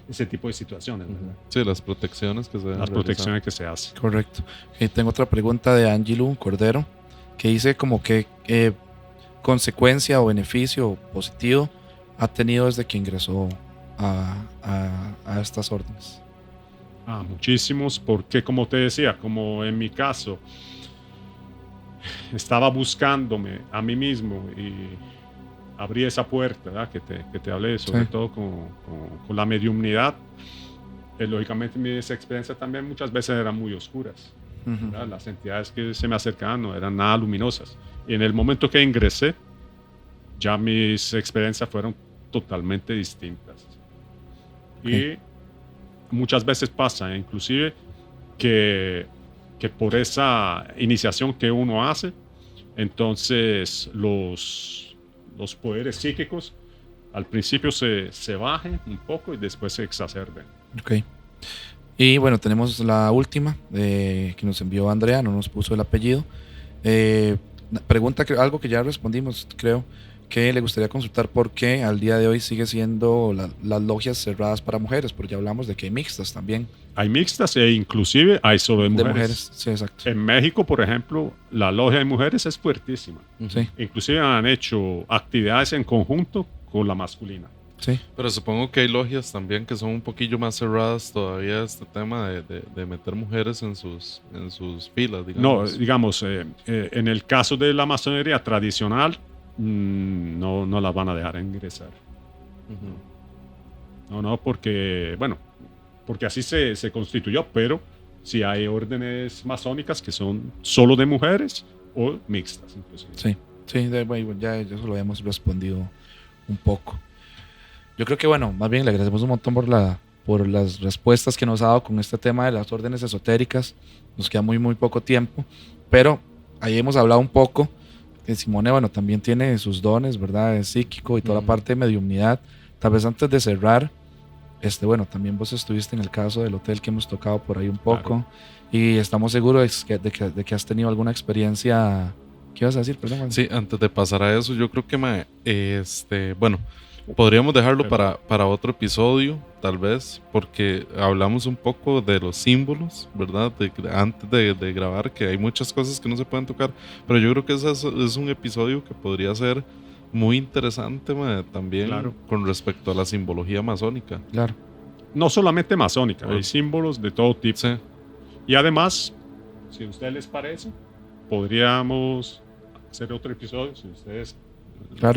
ese tipo de situaciones, ¿verdad? Sí, las protecciones que se deben Las realizar. protecciones que se hacen. Correcto. Tengo otra pregunta de Angilu Cordero, que dice como que consecuencia o beneficio positivo ha tenido desde que ingresó a estas órdenes. Muchísimos, porque como te decía, como en mi caso, estaba buscándome a mí mismo y abrí esa puerta, ¿verdad? Que te hablé, sobre Sí. todo con la mediumnidad. Lógicamente mis experiencias también muchas veces eran muy oscuras. Ujú. ¿Verdad? Las entidades que se me acercaban no eran nada luminosas. Y en el momento que ingresé, ya mis experiencias fueron totalmente distintas. Y muchas veces pasa, inclusive, que por esa iniciación que uno hace, entonces los poderes psíquicos al principio se bajen un poco y después se exacerben. Ok. Y bueno, tenemos la última que nos envió Andrea, no nos puso el apellido. Pregunta algo que ya respondimos, creo, que le gustaría consultar por qué al día de hoy sigue siendo las logias cerradas para mujeres, porque ya hablamos de que hay mixtas también. Hay mixtas e inclusive hay solo de mujeres. De mujeres, sí, exacto. En México, por ejemplo, la logia de mujeres es fuertísima. Sí, Inclusive han hecho actividades en conjunto con la masculina. sí. Pero supongo que hay logias también que son un poquillo más cerradas todavía este tema de meter mujeres en sus filas, No, digamos. digamos, en el caso de la masonería tradicional, no las van a dejar ingresar. Ujú. No, porque, bueno, porque así se constituyó, pero sí hay órdenes masónicas que son solo de mujeres o mixtas, inclusive. Sí, sí, bueno, ya eso lo habíamos respondido un poco. Yo creo que, bueno, más bien le agradecemos un montón por las respuestas que nos ha dado con este tema de las órdenes esotéricas. Nos queda muy poco tiempo, pero ahí hemos hablado un poco que Simone, bueno, también tiene sus dones, ¿verdad? Es psíquico y toda la parte de mediumnidad. Tal vez antes de cerrar, bueno, también vos estuviste en el caso del hotel que hemos tocado por ahí un poco, y estamos seguros de que has tenido alguna experiencia. ¿Qué ibas a decir? Perdón. Sí, antes de pasar a eso, yo creo que bueno, podríamos dejarlo para otro episodio, tal vez, porque hablamos un poco de los símbolos, ¿verdad? Antes de grabar, que hay muchas cosas que no se pueden tocar, pero yo creo que ese es un episodio que podría ser muy interesante, también, Claro, con respecto a la simbología masónica. Claro. no solamente masónica, hay símbolos de todo tipo. Sí. Y además, si a ustedes les parece, podríamos hacer otro episodio, si ustedes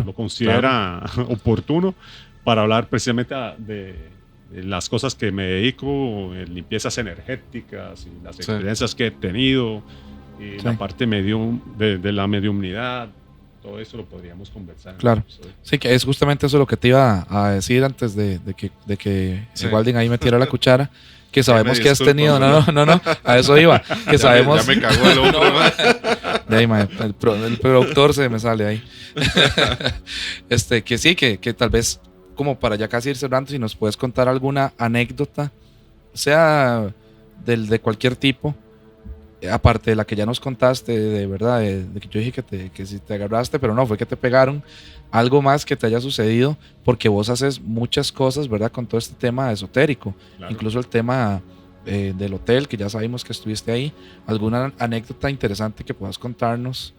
lo consideran oportuno, para hablar precisamente de las cosas que me dedico, limpiezas energéticas y las experiencias que he tenido, y la parte de la mediumnidad. Todo eso lo podríamos conversar. Claro. Sí, que es justamente eso lo que te iba a decir antes de que Walding ahí metiera la cuchara. Que sabemos que has tenido. No, a eso iba. Que sabemos. Ya me cagó el hombre, De ahí, el productor se me sale ahí. Que sí, que tal vez, como para ya casi ir cerrando, si nos puedes contar alguna anécdota, sea de cualquier tipo, aparte de la que ya nos contaste, de verdad, de que yo dije que si te agarraste, pero no, fue que te pegaron, algo más que te haya sucedido, porque vos haces muchas cosas, ¿verdad? Con todo este tema esotérico, claro. Incluso el tema del hotel, que ya sabemos que estuviste ahí. ¿Alguna anécdota interesante que puedas contarnos?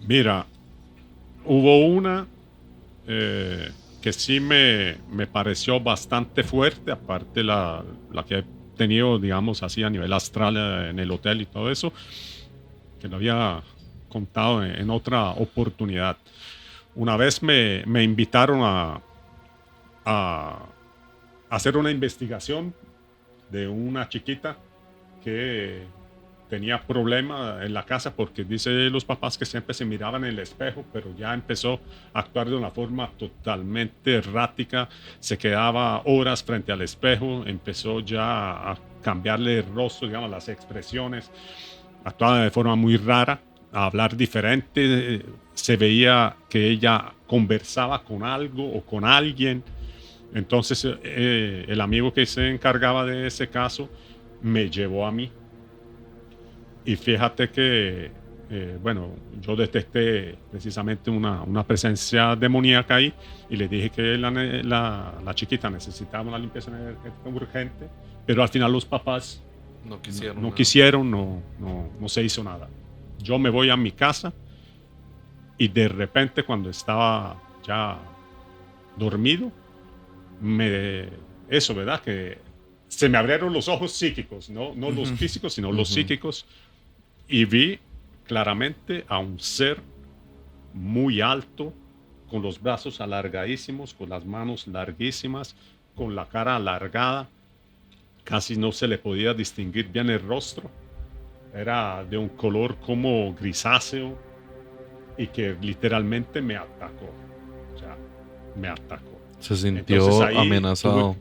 Mira, hubo una que sí me pareció bastante fuerte, aparte la que tenido, digamos así, a nivel astral en el hotel y todo eso, que lo había contado en otra oportunidad. Una vez me invitaron a hacer una investigación de una chiquita que tenía problema en la casa, porque dice los papás que siempre se miraban en el espejo, pero ya empezó a actuar de una forma totalmente errática, se quedaba horas frente al espejo, empezó ya a cambiarle el rostro, digamos, las expresiones, actuaba de forma muy rara, a hablar diferente, se veía que ella conversaba con algo o con alguien. Entonces el amigo que se encargaba de ese caso me llevó a mí. Y fíjate que, bueno, yo detecté precisamente una presencia demoníaca ahí y le dije que la chiquita necesitaba una limpieza energética urgente, pero al final los papás no quisieron, no se hizo nada. Yo me voy a mi casa y de repente cuando estaba ya dormido, eso, ¿verdad? Que se me abrieron los ojos psíquicos, no los físicos, sino los psíquicos, y vi claramente a un ser muy alto, con los brazos alargadísimos, con las manos larguísimas, con la cara alargada, casi no se le podía distinguir bien el rostro, era de un color como grisáceo y que literalmente me atacó, o sea, me atacó. Se sintió amenazado.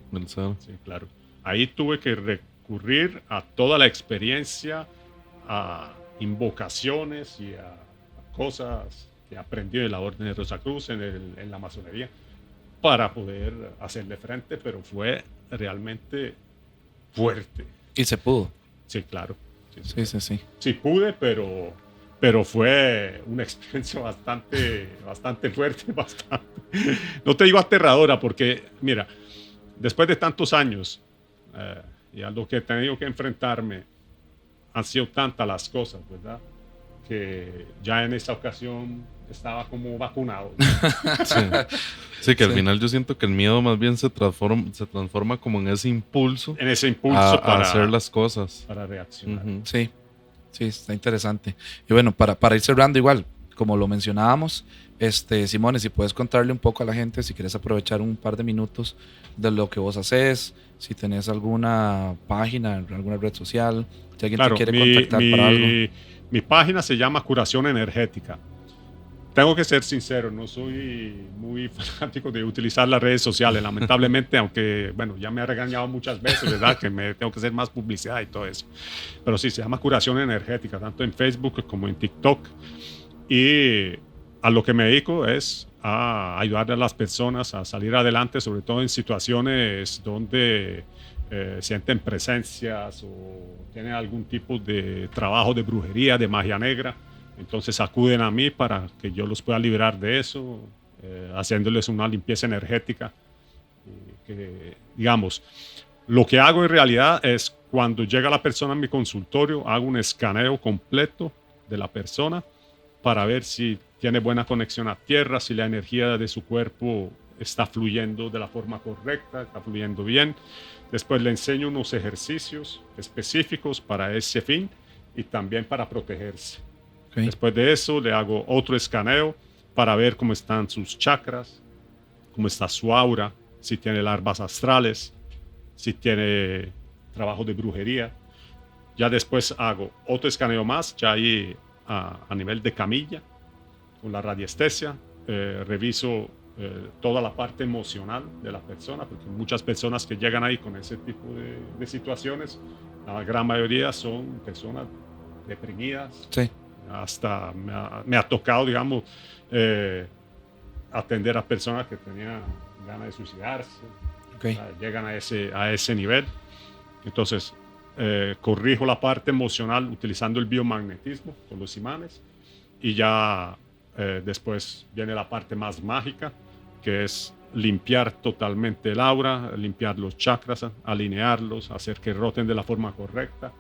Sí, claro. Ahí tuve que recurrir a toda la experiencia, a invocaciones y a cosas que aprendí en la Orden de Rosacruz, en la masonería, para poder hacerle frente, pero fue realmente fuerte. Y se pudo. Sí, claro. Sí. Sí pude, pero fue una experiencia bastante fuerte, bastante. No te digo aterradora, porque, mira, después de tantos años y a lo que he tenido que enfrentarme, han sido tantas las cosas, ¿verdad? Que ya en esa ocasión estaba como vacunado. Sí, que al final yo siento que el miedo más bien se transforma como en ese impulso. En ese impulso a hacer las cosas. Para reaccionar. Sí, está interesante. Y bueno, para ir cerrando igual, como lo mencionábamos, Simone, si puedes contarle un poco a la gente, si quieres aprovechar un par de minutos de lo que vos haces, si tenés alguna página, alguna red social, si alguien te quiere contactar para algo. Mi página se llama Curación Energética. Tengo que ser sincero, no soy muy fanático de utilizar las redes sociales, lamentablemente, aunque, bueno, ya me ha regañado muchas veces, ¿verdad? Que me tengo que hacer más publicidad y todo eso. Pero sí, se llama Curación Energética, tanto en Facebook como en TikTok. Y a lo que me dedico es a ayudar a las personas a salir adelante, sobre todo en situaciones donde sienten presencias o tienen algún tipo de trabajo de brujería, de magia negra. Entonces acuden a mí para que yo los pueda liberar de eso, haciéndoles una limpieza energética. Que, digamos, lo que hago en realidad es cuando llega la persona a mi consultorio, hago un escaneo completo de la persona para ver si tiene buena conexión a tierra, si la energía de su cuerpo está fluyendo de la forma correcta, está fluyendo bien. Después le enseño unos ejercicios específicos para ese fin y también para protegerse. Okay. Después de eso le hago otro escaneo para ver cómo están sus chakras, cómo está su aura, si tiene larvas astrales, si tiene trabajo de brujería. Ya después hago otro escaneo más, ya ahí a nivel de camilla, con la radiestesia. Reviso toda la parte emocional de la persona, porque muchas personas que llegan ahí con ese tipo de situaciones, la gran mayoría son personas deprimidas. Sí. Hasta me ha tocado, digamos, atender a personas que tenían ganas de suicidarse. Okay. Llegan a ese nivel. Entonces, corrijo la parte emocional utilizando el biomagnetismo con los imanes. Y ya después viene la parte más mágica, que es limpiar totalmente el aura, limpiar los chakras, alinearlos, hacer que roten de la forma correcta.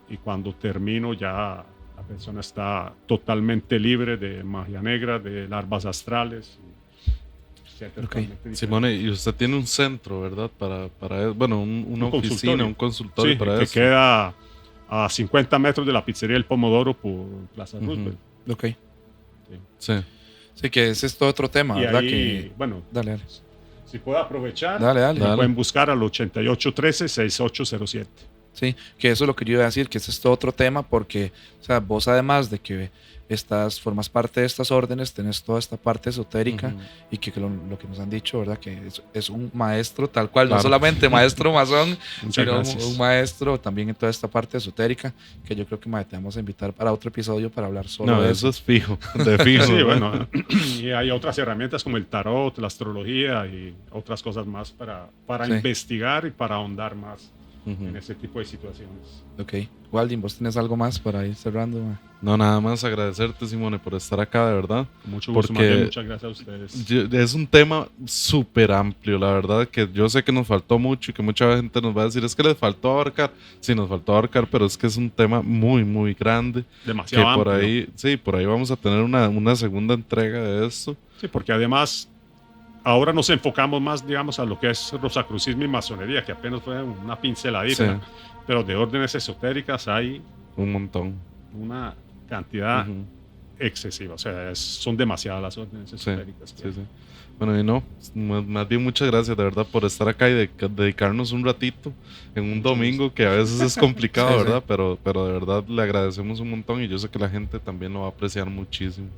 Y cuando termino ya la persona está totalmente libre de magia negra, de larvas astrales. Okay. Simone, y usted tiene un centro, ¿verdad? Para bueno, una oficina, un consultorio sí, para que eso. Queda a 50 metros de la pizzería El Pomodoro por Plaza Roosevelt. Ok. Sí. Sí, que ese es todo otro tema, y ¿verdad? Ahí, bueno, dale. Si puedo aprovechar, dale. pueden buscar al 8813-6807. Sí, que eso es lo que yo iba a decir, que ese es todo otro tema, porque, o sea, vos además de que formas parte de estas órdenes, tenés toda esta parte esotérica y que lo que nos han dicho, ¿verdad? Que es un maestro tal cual, claro. No solamente maestro masón, sino un maestro también en toda esta parte esotérica, que yo creo que te vamos a invitar para otro episodio para hablar solo de eso. Eso es fijo, de fijo. Sí, bueno, y hay otras herramientas como el tarot, la astrología y otras cosas más para investigar y para ahondar más en ese tipo de situaciones. Ok. Waldin, ¿vos tenés algo más para ir cerrando? No, nada más agradecerte, Simone, por estar acá, de verdad. Con mucho gusto, Porque muchas gracias a ustedes. es un tema súper amplio, la verdad, que yo sé que nos faltó mucho y que mucha gente nos va a decir, es que les faltó abarcar. Sí, nos faltó abarcar, pero es que es un tema muy, muy grande. Demasiado que por amplio. ahí, sí, por ahí vamos a tener una segunda entrega de esto. Sí, porque además ahora nos enfocamos más, digamos, a lo que es rosacrucismo y masonería, que apenas fue una pinceladita, Sí. pero de órdenes esotéricas hay Un montón. una cantidad Ujú. excesiva, o sea, son demasiadas las órdenes Sí, esotéricas. sí, sí. Bueno, y no, más bien muchas gracias de verdad por estar acá y dedicarnos un ratito en un domingo que a veces es complicado, Sí, sí. ¿verdad? Pero de verdad le agradecemos un montón y yo sé que la gente también lo va a apreciar muchísimo.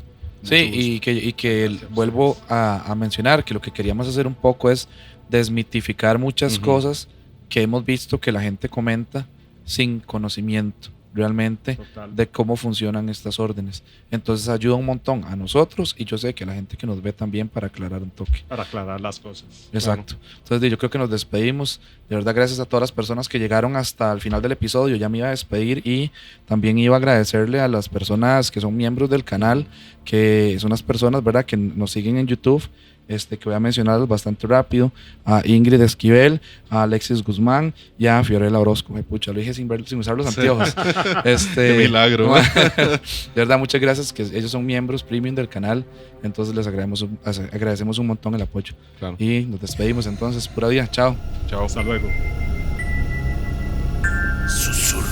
Sí, Mucho y que Gracias a vuelvo ustedes. a mencionar que lo que queríamos hacer un poco es desmitificar muchas Ujú. cosas que hemos visto que la gente comenta sin conocimiento realmente Total. de cómo funcionan estas órdenes. Entonces ayuda un montón a nosotros y yo sé que a la gente que nos ve también para aclarar un toque. Para aclarar las cosas. Exacto. Entonces yo creo que nos despedimos. De verdad, gracias a todas las personas que llegaron hasta el final del episodio. Ya me iba a despedir y también iba a agradecerle a las personas que son miembros del canal, que son las personas, ¿verdad?, que nos siguen en YouTube. Que voy a mencionar bastante rápido: a Ingrid Esquivel, a Alexis Guzmán y a Fiorella Orozco. Ay, pucha, lo dije sin usar los anteojos. Qué milagro. De verdad, muchas gracias, que ellos son miembros premium del canal. Entonces les agradecemos un montón el apoyo. Claro. Y nos despedimos entonces. Pura vida. Chao. Chao. Hasta luego. Susurro.